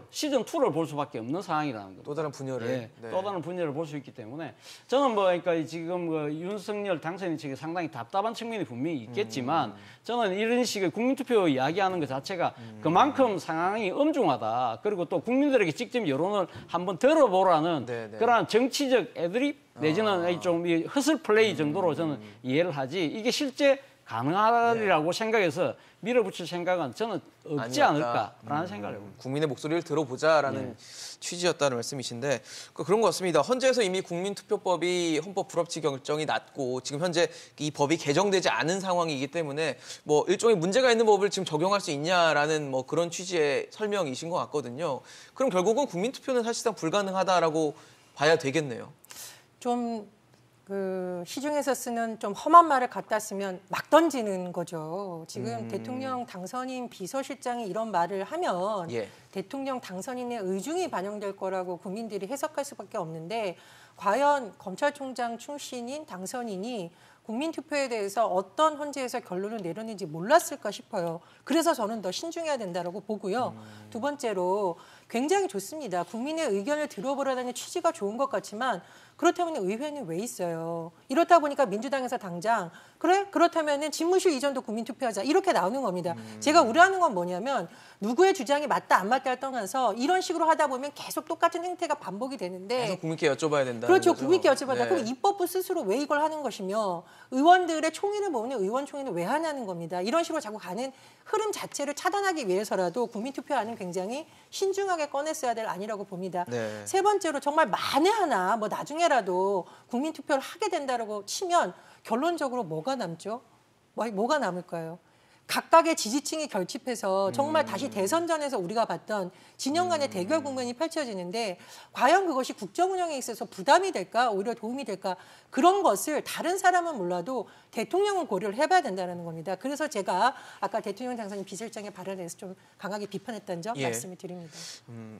Speaker 2: 시즌 2를 볼 수밖에 없는 상황이라는 겁니다.
Speaker 1: 또 다른 분열을.
Speaker 2: 예,
Speaker 1: 네.
Speaker 2: 또 다른 분열을 볼 수 있기 때문에 저는 뭐 그러니까 지금 그 윤석열 당선인 측에 상당히 답답한 측면이 분명히 있겠지만 저는 이런 식의 국민투표 이야기하는 것 자체가 그만큼 상황이 엄중하다. 그리고 또 국민들에게 직접 여론을 한번 들어보라는
Speaker 1: 네네.
Speaker 2: 그러한 정치적 애드립 내지는 좀 허슬 플레이 정도로 저는 이해를 하지 이게 실제 가능하리라고 생각해서 밀어붙일 생각은 저는 없지 않을까라는 생각을 해봅니다.
Speaker 1: 국민의 목소리를 들어보자라는 취지였다는 말씀이신데 그런 것 같습니다. 헌재에서 이미 국민투표법이 헌법 불합치 결정이 났고 지금 현재 이 법이 개정되지 않은 상황이기 때문에 뭐 일종의 문제가 있는 법을 지금 적용할 수 있냐라는 뭐 그런 취지의 설명이신 것 같거든요. 그럼 결국은 국민투표는 사실상 불가능하다라고 봐야 되겠네요.
Speaker 3: 좀 시중에서 쓰는 좀 험한 말을 갖다 쓰면 막 던지는 거죠. 지금 대통령 당선인 비서실장이 이런 말을 하면
Speaker 1: 예.
Speaker 3: 대통령 당선인의 의중이 반영될 거라고 국민들이 해석할 수밖에 없는데 과연 검찰총장 출신인 당선인이 국민투표에 대해서 어떤 헌재에서 결론을 내렸는지 몰랐을까 싶어요. 그래서 저는 더 신중해야 된다고 보고요. 두 번째로 굉장히 좋습니다. 국민의 의견을 들어보라는 취지가 좋은 것 같지만 그렇다면 의회는 왜 있어요? 이렇다 보니까 민주당에서 당장 그래? 그렇다면 집무실 이전도 국민투표하자 이렇게 나오는 겁니다. 제가 우려하는 건 뭐냐면 누구의 주장이 맞다 안 맞다를 떠나서 이런 식으로 하다 보면 계속 똑같은 행태가 반복이 되는데
Speaker 1: 계속 국민께 여쭤봐야 된다.
Speaker 3: 그렇죠. 국민께 여쭤봐야
Speaker 1: 네.
Speaker 3: 그럼 입법부 스스로 왜 이걸 하는 것이며 의원들의 총의를 모으는 의원총회는 왜 하냐는 겁니다. 이런 식으로 자꾸 가는 흐름 자체를 차단하기 위해서라도 국민투표안은 굉장히 신중하게 꺼냈어야 될 안이라고 봅니다.
Speaker 1: 네.
Speaker 3: 세 번째로 정말 만에 하나 뭐 나중에라도 국민투표를 하게 된다고 치면 결론적으로 뭐가 남죠? 뭐가 남을까요? 각각의 지지층이 결집해서 정말 다시 대선전에서 우리가 봤던 진영 간의 대결 국면이 펼쳐지는데 과연 그것이 국정 운영에 있어서 부담이 될까 오히려 도움이 될까 그런 것을 다른 사람은 몰라도 대통령은 고려를 해봐야 된다는 겁니다. 그래서 제가 아까 대통령 당선인 비서실장의 발언에 대해서 좀 강하게 비판했던 점 말씀을 드립니다.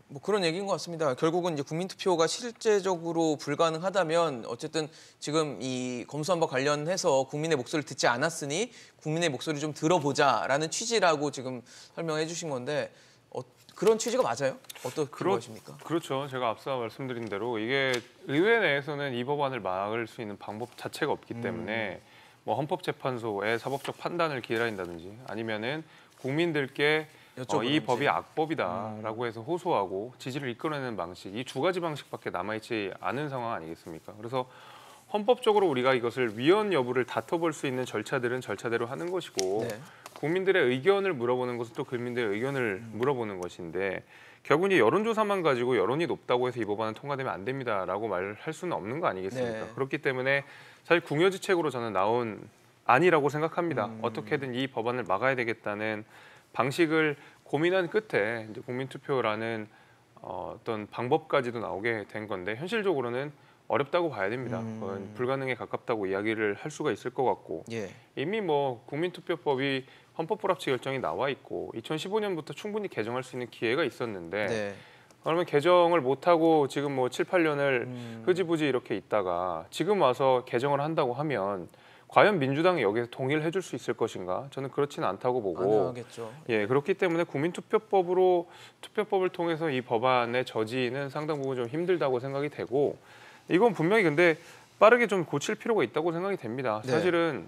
Speaker 1: 뭐 그런 얘기인 것 같습니다. 결국은 이제 국민투표가 실제적으로 불가능하다면 어쨌든 지금 이 검수완박 관련해서 국민의 목소리를 듣지 않았으니 국민의 목소리 좀 들어보자라는 취지라고 지금 설명해 주신 건데 그런 취지가 맞아요? 어떻게 보십니까?
Speaker 4: 그렇죠. 제가 앞서 말씀드린 대로 이게 의회 내에서는 이 법안을 막을 수 있는 방법 자체가 없기 때문에 뭐 헌법재판소의 사법적 판단을 기다린다든지 아니면은 국민들께 이 법이 악법이다라고 해서 호소하고 지지를 이끌어내는 방식 이 두 가지 방식밖에 남아있지 않은 상황 아니겠습니까? 그래서 헌법적으로 우리가 이것을 위헌 여부를 다퉈볼 수 있는 절차들은 절차대로 하는 것이고
Speaker 1: 네.
Speaker 4: 국민들의 의견을 물어보는 것은 또 국민들의 의견을 물어보는 것인데 결국 이제 여론조사만 가지고 여론이 높다고 해서 이 법안은 통과되면 안 됩니다라고 말을 할 수는 없는 거 아니겠습니까?
Speaker 1: 네.
Speaker 4: 그렇기 때문에 사실 궁여지책으로 저는 나온 안이라고 생각합니다. 어떻게든 이 법안을 막아야 되겠다는 방식을 고민한 끝에 이제 국민투표라는 어떤 방법까지도 나오게 된 건데 현실적으로는 어렵다고 봐야 됩니다. 불가능에 가깝다고 이야기를 할 수가 있을 것 같고
Speaker 1: 예.
Speaker 4: 이미 뭐 국민투표법이 헌법불합치 결정이 나와 있고 2015년부터 충분히 개정할 수 있는 기회가 있었는데
Speaker 1: 네.
Speaker 4: 그러면 개정을 못하고 지금 뭐 7, 8년을 흐지부지 이렇게 있다가 지금 와서 개정을 한다고 하면 과연 민주당이 여기서 동의를 해줄 수 있을 것인가? 저는 그렇지는 않다고 보고
Speaker 1: 가능하겠죠.
Speaker 4: 예, 그렇기 때문에 투표법을 통해서 이 법안의 저지는 상당 부분 좀 힘들다고 생각이 되고 이건 분명히 근데 빠르게 좀 고칠 필요가 있다고 생각이 됩니다.
Speaker 1: 네.
Speaker 4: 사실은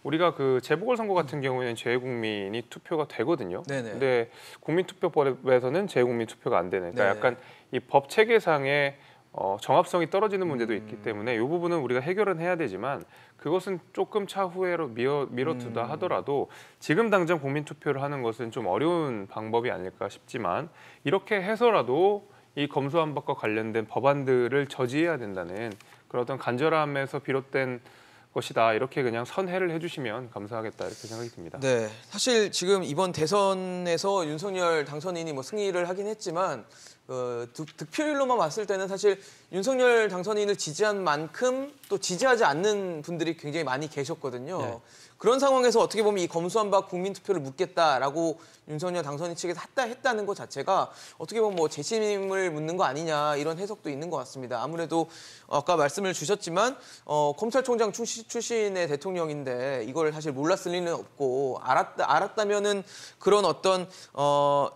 Speaker 4: 우리가 그 재보궐선거 같은 경우에는 재외국민이 투표가 되거든요.
Speaker 1: 네네.
Speaker 4: 근데 국민투표법에서는 재외국민 투표가 안 되는. 그러니까
Speaker 1: 네네.
Speaker 4: 약간 이 법 체계상의 정합성이 떨어지는 문제도 있기 때문에 이 부분은 우리가 해결은 해야 되지만 그것은 조금 차후에로 미뤄두다 하더라도 지금 당장 국민투표를 하는 것은 좀 어려운 방법이 아닐까 싶지만 이렇게 해서라도 이 검수완박과 관련된 법안들을 저지해야 된다는 그런 어떤 간절함에서 비롯된 것이다. 이렇게 그냥 선회를 해주시면 감사하겠다 이렇게 생각이 듭니다.
Speaker 1: 네, 사실 지금 이번 대선에서 윤석열 당선인이 뭐 승리를 하긴 했지만 득표율로만 봤을 때는 사실 윤석열 당선인을 지지한 만큼 또 지지하지 않는 분들이 굉장히 많이 계셨거든요.
Speaker 2: 네.
Speaker 1: 그런 상황에서 어떻게 보면 이 검수완박 국민투표를 묻겠다라고 윤석열 당선인 측에서 했다는 것 자체가 어떻게 보면 뭐 재심을 묻는 거 아니냐 이런 해석도 있는 것 같습니다. 아무래도 아까 말씀을 주셨지만 검찰총장 출신의 대통령인데 이걸 사실 몰랐을 리는 없고 알았다면은 그런 어떤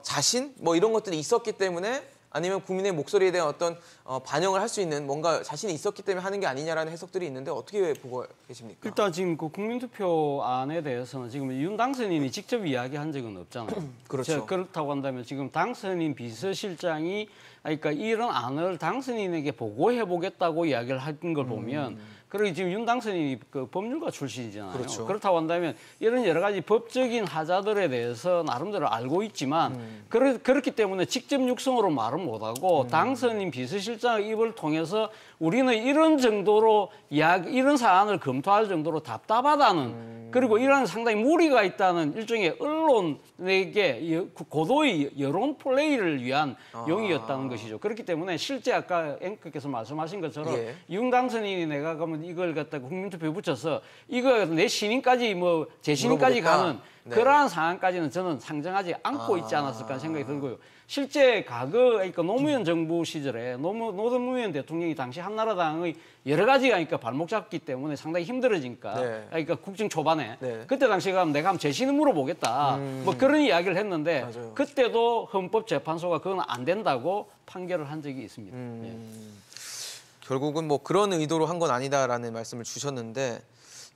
Speaker 1: 자신 뭐 이런 것들이 있었기 때문에 아니면 국민의 목소리에 대한 어떤 반영을 할 수 있는 뭔가 자신이 있었기 때문에 하는 게 아니냐라는 해석들이 있는데 어떻게 보고 계십니까?
Speaker 2: 일단 지금 그 국민투표안에 대해서는 지금 윤 당선인이 직접 이야기한 적은 없잖아요.
Speaker 1: 그렇죠.
Speaker 2: 그렇다고 한다면 지금 당선인 비서실장이 그러니까 이런 안을 당선인에게 보고해 보겠다고 이야기를 한 걸 보면 그리고 지금 윤 당선인이 그 법률가 출신이잖아요.
Speaker 1: 그렇죠.
Speaker 2: 그렇다고 한다면 이런 여러 가지 법적인 하자들에 대해서 나름대로 알고 있지만 그렇기 때문에 직접 육성으로 말은 못하고 당선인 비서실장의 입을 통해서 우리는 이런 정도로 이런 사안을 검토할 정도로 답답하다는 그리고 이런 상당히 무리가 있다는 일종의 언론에게 고도의 여론 플레이를 위한 용이었다는 것이죠. 그렇기 때문에 실제 아까 앵커께서 말씀하신 것처럼
Speaker 1: 예.
Speaker 2: 윤 당선인이 내가 그러면 이걸 갖다가 국민투표에 붙여서 이거 내 신임까지 뭐 재신임까지
Speaker 1: 물어보겠다.
Speaker 2: 가는
Speaker 1: 네.
Speaker 2: 그러한 상황까지는 저는 상정하지 않고 있지 않았을까 하는 생각이 들고요. 실제 과거 그러니까 노무현 정부 시절에 노무현 대통령이 당시 한나라당의 여러 가지가 그러니까 발목 잡기 때문에 상당히 힘들어지니까
Speaker 1: 네.
Speaker 2: 그러니까 국정 초반에
Speaker 1: 네.
Speaker 2: 그때 당시에 가면 내가 한번 재신을 물어보겠다 뭐 그런 이야기를 했는데
Speaker 1: 맞아요.
Speaker 2: 그때도 헌법재판소가 그건 안 된다고 판결을 한 적이 있습니다. 예.
Speaker 1: 결국은 뭐 그런 의도로 한 건 아니다라는 말씀을 주셨는데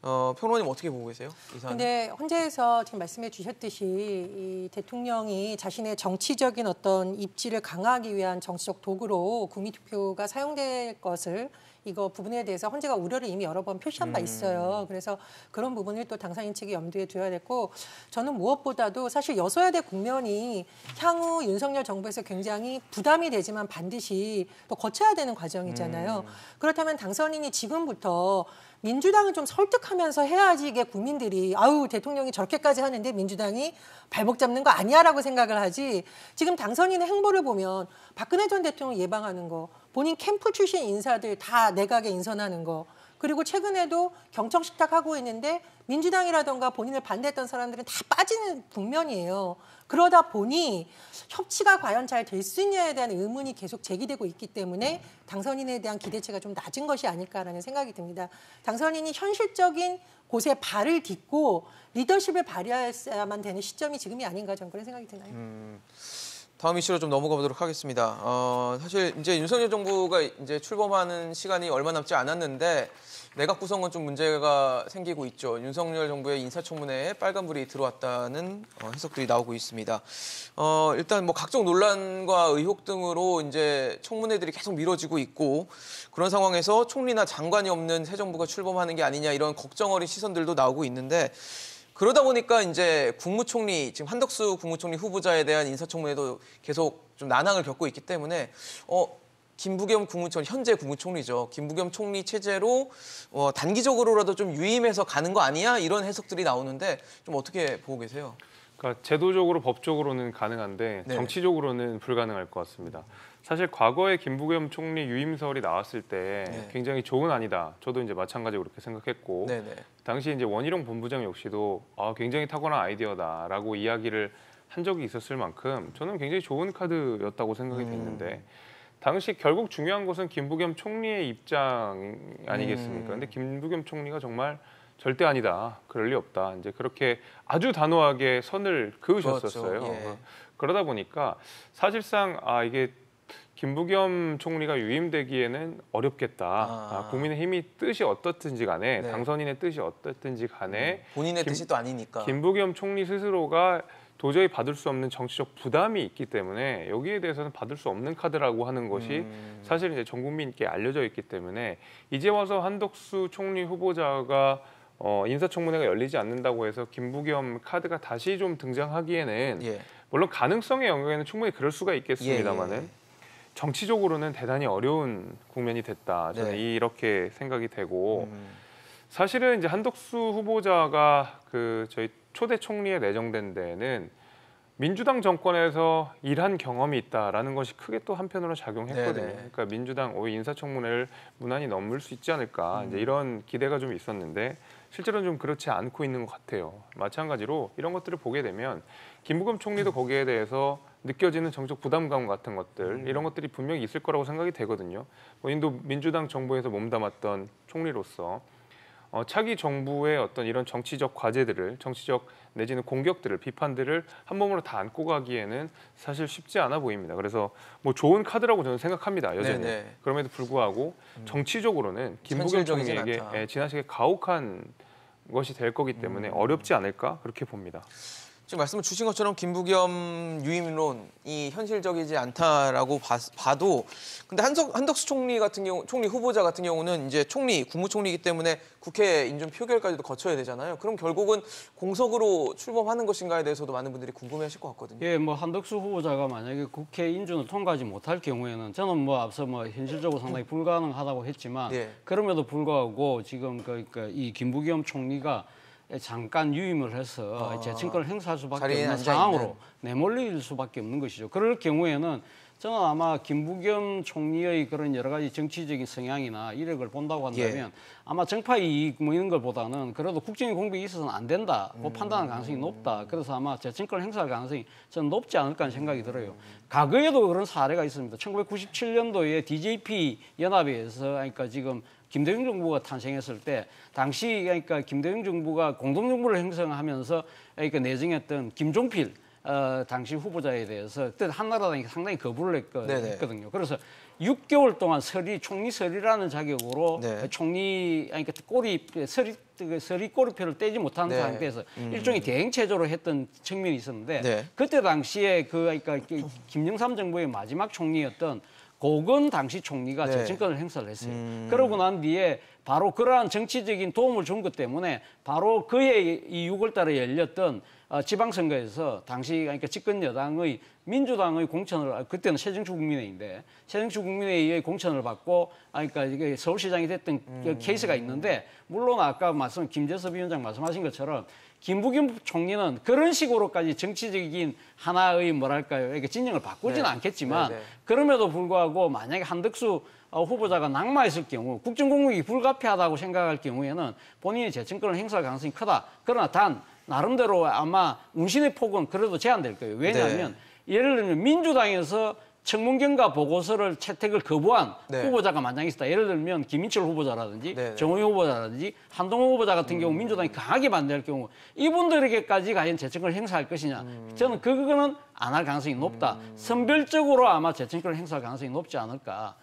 Speaker 1: 평론가님 어떻게 보고 계세요? 이 사안?
Speaker 3: 근데 헌재에서 지금 말씀해 주셨듯이 이 대통령이 자신의 정치적인 어떤 입지를 강화하기 위한 정치적 도구로 국민투표가 사용될 것을 이거 부분에 대해서 헌재가 우려를 이미 여러 번 표시한 바 있어요. 그래서 그런 부분을 또 당사인 측이 염두에 둬야 됐고 저는 무엇보다도 사실 여소야대 국면이 향후 윤석열 정부에서 굉장히 부담이 되지만 반드시 또 거쳐야 되는 과정이잖아요. 그렇다면 당선인이 지금부터 민주당을 좀 설득하면서 해야지 이게 국민들이 아우 대통령이 저렇게까지 하는데 민주당이 발목 잡는 거 아니야라고 생각을 하지 지금 당선인의 행보를 보면 박근혜 전 대통령 예방하는 거 본인 캠프 출신 인사들 다 내각에 인선하는 거 그리고 최근에도 경청식탁하고 있는데 민주당이라던가 본인을 반대했던 사람들은 다 빠지는 국면이에요. 그러다 보니 협치가 과연 잘 될 수 있냐에 대한 의문이 계속 제기되고 있기 때문에 당선인에 대한 기대치가 좀 낮은 것이 아닐까라는 생각이 듭니다. 당선인이 현실적인 곳에 발을 딛고 리더십을 발휘해야만 되는 시점이 지금이 아닌가 저는 그런 생각이 드나요?
Speaker 1: 다음 이슈로 좀 넘어가 보도록 하겠습니다. 사실 이제 윤석열 정부가 이제 출범하는 시간이 얼마 남지 않았는데 내각 구성은 좀 문제가 생기고 있죠. 윤석열 정부의 인사청문회에 빨간불이 들어왔다는 해석들이 나오고 있습니다. 일단 뭐 각종 논란과 의혹 등으로 이제 청문회들이 계속 미뤄지고 있고 그런 상황에서 총리나 장관이 없는 새 정부가 출범하는 게 아니냐 이런 걱정 어린 시선들도 나오고 있는데 그러다 보니까 이제 국무총리 지금 한덕수 국무총리 후보자에 대한 인사청문회도 계속 좀 난항을 겪고 있기 때문에 김부겸 국무총리 현재 국무총리죠. 김부겸 총리 체제로 단기적으로라도 좀 유임해서 가는 거 아니야? 이런 해석들이 나오는데 좀 어떻게 보고 계세요?
Speaker 4: 그러니까 제도적으로 법적으로는 가능한데
Speaker 1: 네.
Speaker 4: 정치적으로는 불가능할 것 같습니다. 사실 과거에 김부겸 총리 유임설이 나왔을 때
Speaker 1: 네.
Speaker 4: 굉장히 좋은 안이다. 저도 이제 마찬가지로 그렇게 생각했고
Speaker 1: 네네.
Speaker 4: 당시 이제 원희룡 본부장 역시도 굉장히 탁월한 아이디어다라고 이야기를 한 적이 있었을 만큼 저는 굉장히 좋은 카드였다고 생각이 됐는데 당시 결국 중요한 것은 김부겸 총리의 입장 아니겠습니까? 근데 김부겸 총리가 정말 절대 아니다. 그럴 리 없다. 이제 그렇게 아주 단호하게 선을 그으셨었어요.
Speaker 1: 그렇죠. 예.
Speaker 4: 그러다 보니까 사실상 이게 김부겸 총리가 유임되기에는 어렵겠다. 국민의힘이 뜻이 어떻든지 간에
Speaker 1: 네.
Speaker 4: 당선인의 뜻이 어떻든지 간에
Speaker 1: 본인의 뜻이 또 아니니까.
Speaker 4: 김부겸 총리 스스로가 도저히 받을 수 없는 정치적 부담이 있기 때문에 여기에 대해서는 받을 수 없는 카드라고 하는 것이 사실 이제 전 국민께 알려져 있기 때문에 이제 와서 한덕수 총리 후보자가 인사청문회가 열리지 않는다고 해서 김부겸 카드가 다시 좀 등장하기에는
Speaker 1: 예.
Speaker 4: 물론 가능성의 영역에는 충분히 그럴 수가 있겠습니다만은
Speaker 1: 예.
Speaker 4: 정치적으로는 대단히 어려운 국면이 됐다. 저는
Speaker 1: 네.
Speaker 4: 이렇게 생각이 되고 사실은 이제 한덕수 후보자가 저희 초대 총리에 내정된 데에는 민주당 정권에서 일한 경험이 있다라는 것이 크게 또 한편으로 작용했거든요.
Speaker 1: 네네.
Speaker 4: 그러니까 민주당 인사청문회를 무난히 넘을 수 있지 않을까 이제 이런 기대가 좀 있었는데 실제로는 좀 그렇지 않고 있는 것 같아요. 마찬가지로 이런 것들을 보게 되면 김부겸 총리도 거기에 대해서 느껴지는 정책 부담감 같은 것들 이런 것들이 분명히 있을 거라고 생각이 되거든요. 뭐 인도 민주당 정부에서 몸담았던 총리로서 차기 정부의 어떤 이런 정치적 과제들을 정치적 내지는 공격들을 비판들을 한 몸으로 다 안고 가기에는 사실 쉽지 않아 보입니다. 그래서 뭐 좋은 카드라고 저는 생각합니다. 여전히.
Speaker 1: 네네.
Speaker 4: 그럼에도 불구하고 정치적으로는 김부겸
Speaker 1: 현실적이진
Speaker 4: 총리에게
Speaker 1: 않다.
Speaker 4: 지나치게 가혹한 것이 될 거기 때문에 어렵지 않을까 그렇게 봅니다.
Speaker 1: 지금 말씀을 주신 것처럼 김부겸 유임론이 현실적이지 않다라고 봐도 근데 한덕수 총리 같은 경우 총리 후보자 같은 경우는 이제 국무총리이기 때문에 국회 인준 표결까지도 거쳐야 되잖아요. 그럼 결국은 공석으로 출범하는 것인가에 대해서도 많은 분들이 궁금해하실 것 같거든요.
Speaker 2: 예, 뭐 한덕수 후보자가 만약에 국회 인준을 통과하지 못할 경우에는 저는 뭐 앞서 뭐 현실적으로 상당히 불가능하다고 했지만
Speaker 1: 예.
Speaker 2: 그럼에도 불구하고 지금 그러니까 이 김부겸 총리가 잠깐 유임을 해서 재청권을 행사할 수밖에
Speaker 1: 자리에
Speaker 2: 없는
Speaker 1: 앉아
Speaker 2: 상황으로
Speaker 1: 있는.
Speaker 2: 내몰릴 수밖에 없는 것이죠. 그럴 경우에는 저는 아마 김부겸 총리의 그런 여러 가지 정치적인 성향이나 이력을 본다고 한다면 아마 정파 이익 뭐 이런 것보다는 그래도 국정의 공백이 있어서는 안 된다. 그 판단할 가능성이 높다. 그래서 아마 재청권을 행사할 가능성이 저는 높지 않을까 하는 생각이 들어요. 과거에도 그런 사례가 있습니다. 1997년도에 DJP 연합에 의해서 그러니까 지금 김대중 정부가 탄생했을 때 당시 그러니까 김대중 정부가 공동정부를 형성하면서 그러니까 내정했던 김종필 당시 후보자에 대해서 그때 한나라당이 상당히 거부를 했거든요. 그래서 6개월 동안 총리 서리라는 자격으로
Speaker 1: 네.
Speaker 2: 총리 그러니까 서리 꼬리표를 떼지 못한
Speaker 1: 네.
Speaker 2: 상태에서 일종의 대행 체제로 했던 측면이 있었는데
Speaker 1: 네.
Speaker 2: 그때 당시에 그러니까 김영삼 정부의 마지막 총리였던 고건 당시 총리가
Speaker 1: 네.
Speaker 2: 재청권을 행사를 했어요. 그러고 난 뒤에 바로 그러한 정치적인 도움을 준 것 때문에 바로 그해 이 6월 달에 열렸던 지방선거에서 당시 그러니까 집권 여당의 민주당의 공천을 그때는 새정치 국민회의인데 새정치 국민회의의 공천을 받고 그러니까 이게 서울시장이 됐던 그 케이스가 있는데 물론 아까 김재섭 위원장 말씀하신 것처럼 김부겸 총리는 그런 식으로까지 정치적인 하나의 뭐랄까요, 이렇게 진영을 바꾸지는 않겠지만 그럼에도 불구하고 만약에 한덕수 후보자가 낙마했을 경우 국정공백이 불가피하다고 생각할 경우에는 본인이 재청권을 행사할 가능성이 크다. 그러나 단 나름대로 아마 운신의 폭은 그래도 제한될 거예요. 왜냐하면 예를 들면 민주당에서 청문경과 보고서를 채택을 거부한 후보자가 만약 있었다. 예를 들면 김인철 후보자라든지 정호영 후보자라든지 한동훈 후보자 같은 경우 민주당이 강하게 반대할 경우 이분들에게까지 과연 재청권을 행사할 것이냐. 저는 그거는 안 할 가능성이 높다. 선별적으로 아마 재청권을 행사할 가능성이 높지 않을까.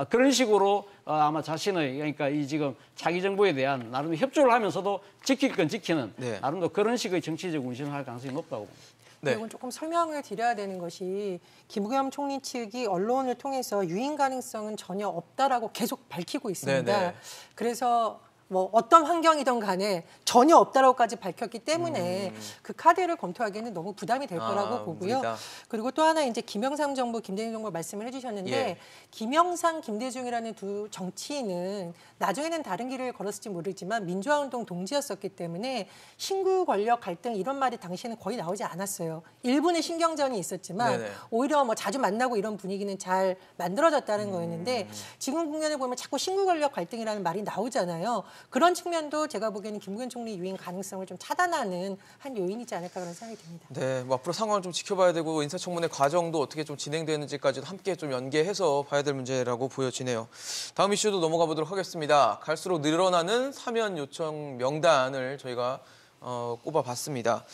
Speaker 2: 그런 식으로 아마 자신의 그러니까 이 지금 차기 정부에 대한 나름대로 협조를 하면서도 지킬 건 지키는 나름대로 그런 식의 정치적 운신을 할 가능성이 높다고 봅니다.
Speaker 3: 이건 조금 설명을 드려야 되는 것이 김부겸 총리 측이 언론을 통해서 유인 가능성은 전혀 없다라고 계속 밝히고 있습니다. 그래서 뭐 어떤 환경이든 간에 전혀 없다라고까지 밝혔기 때문에 그 카드를 검토하기에는 너무 부담이 될 거라고 보고요. 무리다. 그리고 또 하나 이제 김영삼 정부, 김대중 정부 말씀을 해주셨는데 김영삼, 김대중이라는 두 정치인은 나중에는 다른 길을 걸었을지 모르지만 민주화운동 동지였었기 때문에 신구 권력 갈등 이런 말이 당시에는 거의 나오지 않았어요. 일본의 신경전이 있었지만 오히려 뭐 자주 만나고 이런 분위기는 잘 만들어졌다는 거였는데 지금 국면을 보면 자꾸 신구 권력 갈등이라는 말이 나오잖아요. 그런 측면도 제가 보기에는 김부겸 총리 유인 가능성을 좀 차단하는 한 요인이지 않을까 그런 생각이 듭니다.
Speaker 1: 네, 뭐 앞으로 상황을 좀 지켜봐야 되고 인사청문회 과정도 어떻게 좀 진행되는지까지도 함께 좀 연계해서 봐야 될 문제라고 보여지네요. 다음 이슈도 넘어가 보도록 하겠습니다. 갈수록 늘어나는 사면 요청 명단을 저희가 꼽아봤습니다.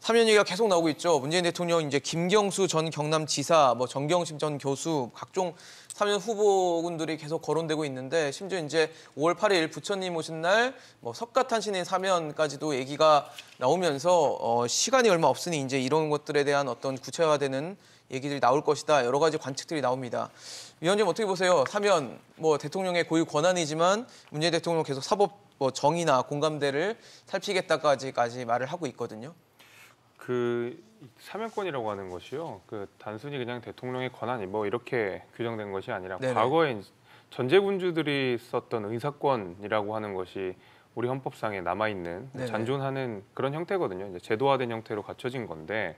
Speaker 1: 사면 얘기가 계속 나오고 있죠. 문재인 대통령 이제 김경수 전 경남지사, 뭐 정경심 전 교수 각종 사면 후보군들이 계속 거론되고 있는데 심지어 이제 5월 8일 부처님 오신 날 뭐 석가탄신일 사면까지도 얘기가 나오면서 시간이 얼마 없으니 이제 이런 것들에 대한 어떤 구체화되는 얘기들이 나올 것이다. 여러 가지 관측들이 나옵니다. 위원님 어떻게 보세요? 사면 뭐 대통령의 고유 권한이지만 문재인 대통령 계속 사법 뭐 정의나 공감대를 살피겠다까지 말을 하고 있거든요.
Speaker 4: 그 사면권이라고 하는 것이요. 그 단순히 그냥 대통령의 권한이 뭐 이렇게 규정된 것이 아니라 과거에 전제군주들이 썼던 의사권이라고 하는 것이 우리 헌법상에 남아 있는 잔존하는 그런 형태거든요. 이제 제도화된 형태로 갖춰진 건데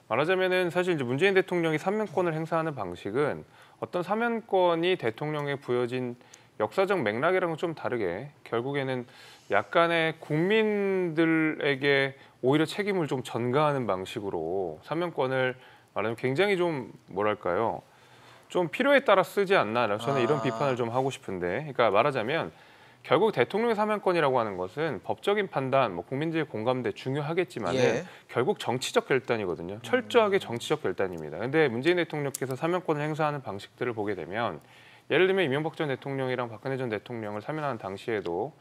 Speaker 4: 말하자면은 사실 이제 문재인 대통령이 사면권을 행사하는 방식은 어떤 사면권이 대통령에 부여진 역사적 맥락이랑은 좀 다르게 결국에는 약간의 국민들에게 오히려 책임을 좀 전가하는 방식으로 사면권을 말하자면 굉장히 좀 뭐랄까요? 좀 필요에 따라 쓰지 않나 저는 이런 비판을 좀 하고 싶은데, 그러니까 말하자면 결국 대통령의 사면권이라고 하는 것은 법적인 판단, 뭐 국민들의 공감대 중요하겠지만은
Speaker 1: 예.
Speaker 4: 결국 정치적 결단이거든요. 철저하게 정치적 결단입니다. 근데 문재인 대통령께서 사면권을 행사하는 방식들을 보게 되면 예를 들면 이명박 전 대통령이랑 박근혜 전 대통령을 사면하는 당시에도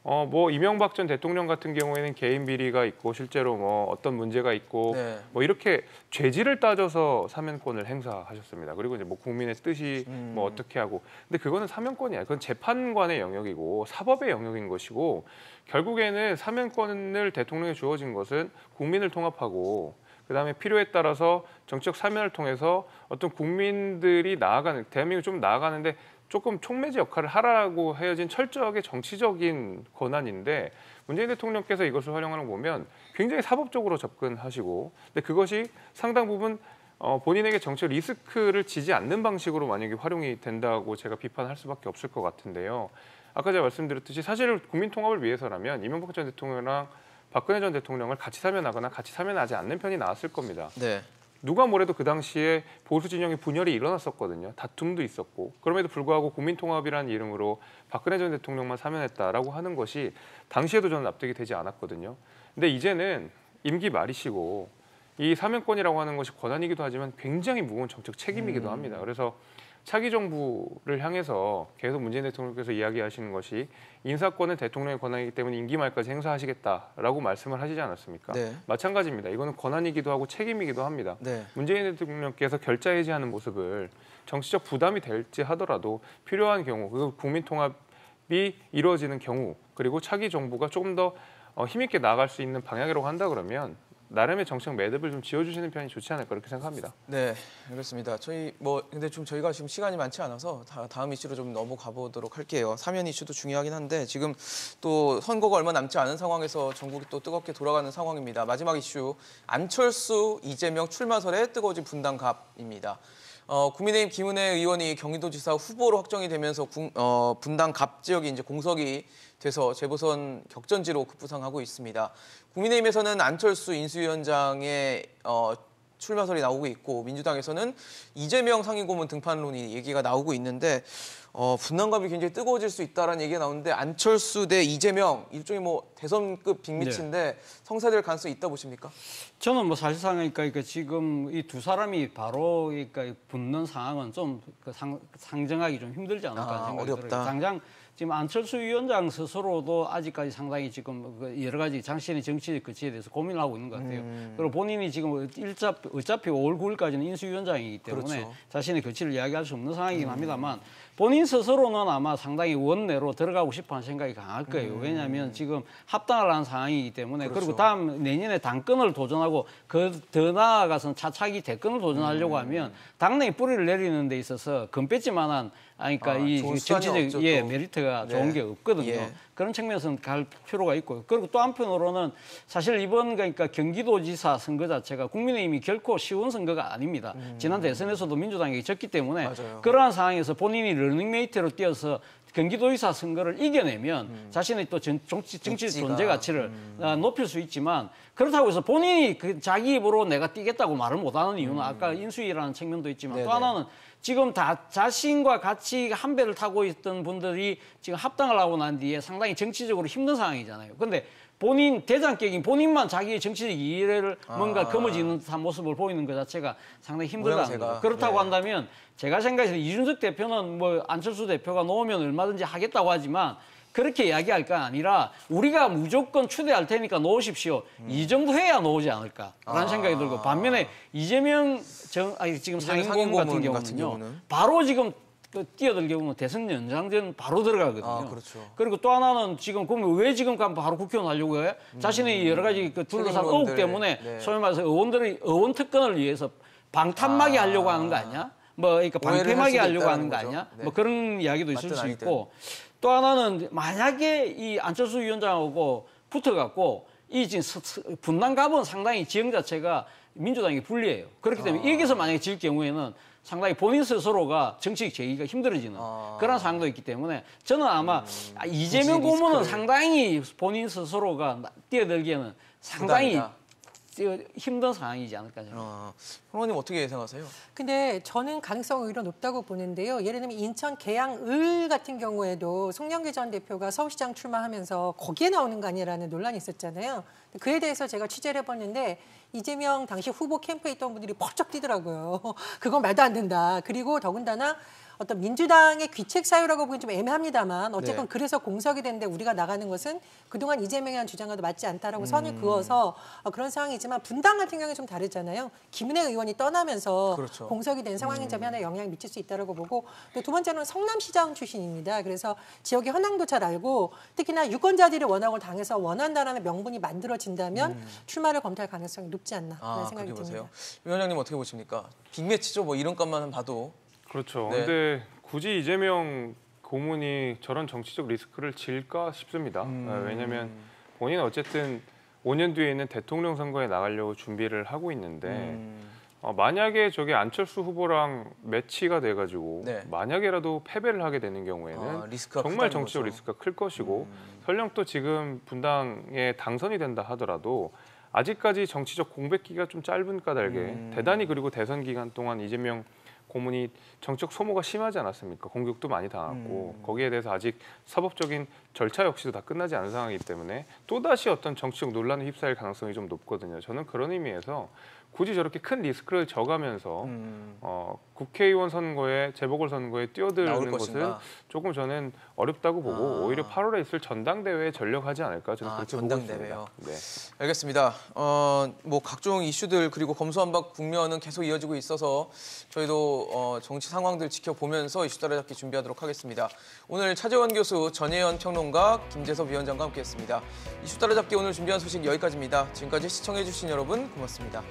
Speaker 4: 뭐 이명박 전 대통령 같은 경우에는 개인 비리가 있고 실제로 뭐 어떤 문제가 있고
Speaker 1: 네.
Speaker 4: 뭐 이렇게 죄질을 따져서 사면권을 행사하셨습니다. 그리고 이제 뭐 국민의 뜻이 뭐 어떻게 하고, 근데 그거는 사면권이 아니야. 그건 재판관의 영역이고 사법의 영역인 것이고, 결국에는 사면권을 대통령에 주어진 것은 국민을 통합하고 그다음에 필요에 따라서 정치적 사면을 통해서 어떤 국민들이 나아가는, 대한민국이 좀 나아가는데 조금 촉매제 역할을 하라고 헤어진 철저하게 정치적인 권한인데, 문재인 대통령께서 이것을 활용하는 거 보면 굉장히 사법적으로 접근하시고, 근데 그것이 상당 부분 본인에게 정치적 리스크를 지지 않는 방식으로 만약에 활용이 된다고 제가 비판할 수밖에 없을 것 같은데요. 아까 제가 말씀드렸듯이 사실 국민 통합을 위해서라면 이명박 전 대통령이랑 박근혜 전 대통령을 같이 사면하거나 같이 사면하지 않는 편이 나았을 겁니다.
Speaker 1: 네.
Speaker 4: 누가 뭐래도 그 당시에 보수 진영의 분열이 일어났었거든요. 다툼도 있었고. 그럼에도 불구하고 국민통합이라는 이름으로 박근혜 전 대통령만 사면했다라고 하는 것이 당시에도 저는 납득이 되지 않았거든요. 근데 이제는 임기 말이시고 이 사면권이라고 하는 것이 권한이기도 하지만 굉장히 무거운 정책 책임이기도 합니다. 그래서 차기 정부를 향해서 계속 문재인 대통령께서 이야기하시는 것이 인사권은 대통령의 권한이기 때문에 임기 말까지 행사하시겠다라고 말씀을 하시지 않았습니까?
Speaker 1: 네.
Speaker 4: 마찬가지입니다. 이거는 권한이기도 하고 책임이기도 합니다.
Speaker 1: 네.
Speaker 4: 문재인 대통령께서 결자 해지하는 모습을 정치적 부담이 될지 하더라도 필요한 경우, 그 국민 통합이 이루어지는 경우, 그리고 차기 정부가 조금 더 힘있게 나아갈 수 있는 방향이라고 한다 그러면 나름의 정책 매듭을 좀 지어주시는 편이 좋지 않을까 그렇게 생각합니다.
Speaker 1: 네, 알겠습니다. 저희 근데 좀 저희가 지금 시간이 많지 않아서 다음 이슈로 좀 넘어가 보도록 할게요. 사면 이슈도 중요하긴 한데 지금 또 선거가 얼마 남지 않은 상황에서 전국이 또 뜨겁게 돌아가는 상황입니다. 마지막 이슈, 안철수, 이재명 출마설에 뜨거워진 분당갑입니다. 국민의힘 김은혜 의원이 경기도지사 후보로 확정이 되면서 분당갑 지역이 이제 공석이 돼서 재보선 격전지로 급부상하고 있습니다. 국민의힘에서는 안철수 인수위원장의 출마설이 나오고 있고, 민주당에서는 이재명 상임고문 등판론이 얘기가 나오고 있는데 분당갑이 굉장히 뜨거워질 수 있다라는 얘기가 나오는데, 안철수 대 이재명 일종의 뭐 대선급 빅매치인데 성사될 가능성이 있다 보십니까?
Speaker 2: 저는 뭐 사실상 그러니까 지금 이 두 사람이 바로 그러니까 붙는 상황은 좀 상정하기 좀 힘들지 않을까 생각이
Speaker 1: 어렵다.
Speaker 2: 들어요. 당장 지금 안철수 위원장 스스로도 아직까지 상당히 지금 여러 가지 자신의 정치적 거치에 대해서 고민을 하고 있는 것 같아요. 그리고 본인이 지금 어차피 5월 9일까지는 인수위원장이기 때문에
Speaker 1: 그렇죠.
Speaker 2: 자신의 거치를 이야기할 수 없는 상황이긴 합니다만, 본인 스스로는 아마 상당히 원내로 들어가고 싶어하는 생각이 강할 거예요. 왜냐하면 지금 합당을 한 상황이기 때문에.
Speaker 1: 그렇죠.
Speaker 2: 그리고 다음 내년에 당권을 도전하고 더 나아가서는 차차기 대권을 도전하려고 하면 당내에 뿌리를 내리는 데 있어서 금배지만한 그러니까 이
Speaker 1: 좋은 수단이
Speaker 2: 정치적
Speaker 1: 없죠,
Speaker 2: 메리트가
Speaker 1: 네.
Speaker 2: 좋은 게 없거든요.
Speaker 1: 예.
Speaker 2: 그런 측면에서는 갈 필요가 있고요. 그리고 또 한편으로는 사실 이번 그러니까 경기도지사 선거 자체가 국민의힘이 결코 쉬운 선거가 아닙니다. 지난 대선에서도 민주당이 졌기 때문에
Speaker 1: 맞아요.
Speaker 2: 그러한 상황에서 본인이 러닝메이트로 뛰어서 경기도지사 선거를 이겨내면 자신의 또 정치적
Speaker 1: 입지가.
Speaker 2: 존재 가치를 높일 수 있지만, 그렇다고 해서 본인이 자기 입으로 내가 뛰겠다고 말을 못하는 이유는 아까 인수위라는 측면도 있지만, 또
Speaker 1: 네네.
Speaker 2: 하나는 지금 다 자신과 같이 한 배를 타고 있던 분들이 지금 합당을 하고 난 뒤에 상당히 정치적으로 힘든 상황이잖아요. 근데 본인 대장격인 본인만 자기의 정치적 이해를 뭔가 거머쥐는 듯한 모습을 보이는 것 자체가 상당히 힘들다는
Speaker 1: 모양새가.
Speaker 2: 거죠. 그렇다고
Speaker 1: 네.
Speaker 2: 한다면 제가 생각해서 이준석 대표는 뭐 안철수 대표가 놓으면 얼마든지 하겠다고 하지만, 그렇게 이야기할 건 아니라 우리가 무조건 추대할 테니까 놓으십시오. 이 정도 해야 놓지 않을까라는 생각이 들고, 반면에 이재명 지금 상임고문 같은 경우는요, 바로 지금 뛰어들 경우는 대선 연장전 바로 들어가거든요.
Speaker 1: 그렇죠.
Speaker 2: 그리고 또 하나는 지금 그러면 왜 지금 바로 국회의원 하려고 해? 자신의 여러 가지 둘러싼 의혹
Speaker 1: 책임론들.
Speaker 2: 때문에
Speaker 1: 네.
Speaker 2: 소위 말해서 의원 특권을 위해서 방탄막이 하려고 하는 거 아니야? 뭐 그러니까
Speaker 1: 오해를 할
Speaker 2: 방패막이
Speaker 1: 수도
Speaker 2: 하려고
Speaker 1: 있다는
Speaker 2: 하는 거
Speaker 1: 거죠.
Speaker 2: 아니야?
Speaker 1: 네.
Speaker 2: 뭐 그런 이야기도 있을
Speaker 1: 맞든
Speaker 2: 수
Speaker 1: 아니든.
Speaker 2: 있고, 또 하나는 만약에 이 안철수 위원장하고 붙어갖고 이 지금 분당갑은 상당히 지형 자체가 민주당이 불리해요. 그렇기 때문에 여기서 만약에 질 경우에는 상당히 본인 스스로가 정치적 제기가 힘들어지는 그런 상황도 있기 때문에 저는 아마 이재명 고문은 상당히 본인 스스로가 뛰어들기에는 상당히 힘든 상황이지 않을까 생각합니다.
Speaker 1: 평론님 어떻게 예상하세요?
Speaker 3: 근데 저는 가능성이 오히려 높다고 보는데요. 예를 들면 인천 계양을 같은 경우에도 송영길 전 대표가 서울시장 출마하면서 거기에 나오는 거 아니라는 논란이 있었잖아요. 그에 대해서 제가 취재를 해봤는데 이재명 당시 후보 캠프에 있던 분들이 펄쩍 뛰더라고요. 그건 말도 안 된다. 그리고 더군다나 어떤 민주당의 귀책 사유라고 보기엔 좀 애매합니다만 어쨌건 그래서 공석이 됐는데 우리가 나가는 것은 그동안 이재명에 대한 주장과도 맞지 않다라고 선을 그어서 그런 상황이지만 분당 같은 경우는 좀 다르잖아요. 김은혜 의원이 떠나면서
Speaker 1: 그렇죠.
Speaker 3: 공석이 된 상황인 점이 하나 영향을 미칠 수 있다고 보고 또 두 번째는 성남시장 출신입니다. 그래서 지역의 현황도 잘 알고 특히나 유권자들이 원하고 당에서 원한다라는 명분이 만들어진다면 출마를 검토할 가능성이 높지 않나 하는 생각이 듭니다.
Speaker 1: 위원장님 어떻게 보십니까? 빅매치죠. 뭐 이런 것만 봐도.
Speaker 4: 그렇죠.
Speaker 1: 네.
Speaker 4: 근데 굳이 이재명 고문이 저런 정치적 리스크를 질까 싶습니다. 왜냐하면 본인은 어쨌든 5년 뒤에는 대통령 선거에 나가려고 준비를 하고 있는데 만약에 저게 안철수 후보랑 매치가 돼가지고 만약에라도 패배를 하게 되는 경우에는 정말 정치적 리스크가 클 것이고 설령 또 지금 분당에 당선이 된다 하더라도 아직까지 정치적 공백기가 좀 짧은 까닭에 대단히 그리고 대선 기간 동안 이재명 고문이 정치적 소모가 심하지 않았습니까? 공격도 많이 당했고 거기에 대해서 아직 사법적인 절차 역시도 다 끝나지 않은 상황이기 때문에 또다시 어떤 정치적 논란에 휩싸일 가능성이 좀 높거든요. 저는 그런 의미에서 굳이 저렇게 큰 리스크를 져가면서 국회의원 선거에 재보궐선거에 뛰어드는 것은 조금 저는 어렵다고 보고 오히려 8월에 있을 전당대회에 전력하지 않을까 저는 그렇게 보고 있습니다.
Speaker 1: 네. 알겠습니다. 뭐 각종 이슈들 그리고 검수완박 국면은 계속 이어지고 있어서 저희도 정치 상황들 지켜보면서 이슈 따라잡기 준비하도록 하겠습니다. 오늘 차재원 교수, 전혜연 평론가, 김재섭 위원장과 함께했습니다. 이슈 따라잡기 오늘 준비한 소식 여기까지입니다. 지금까지 시청해주신 여러분 고맙습니다.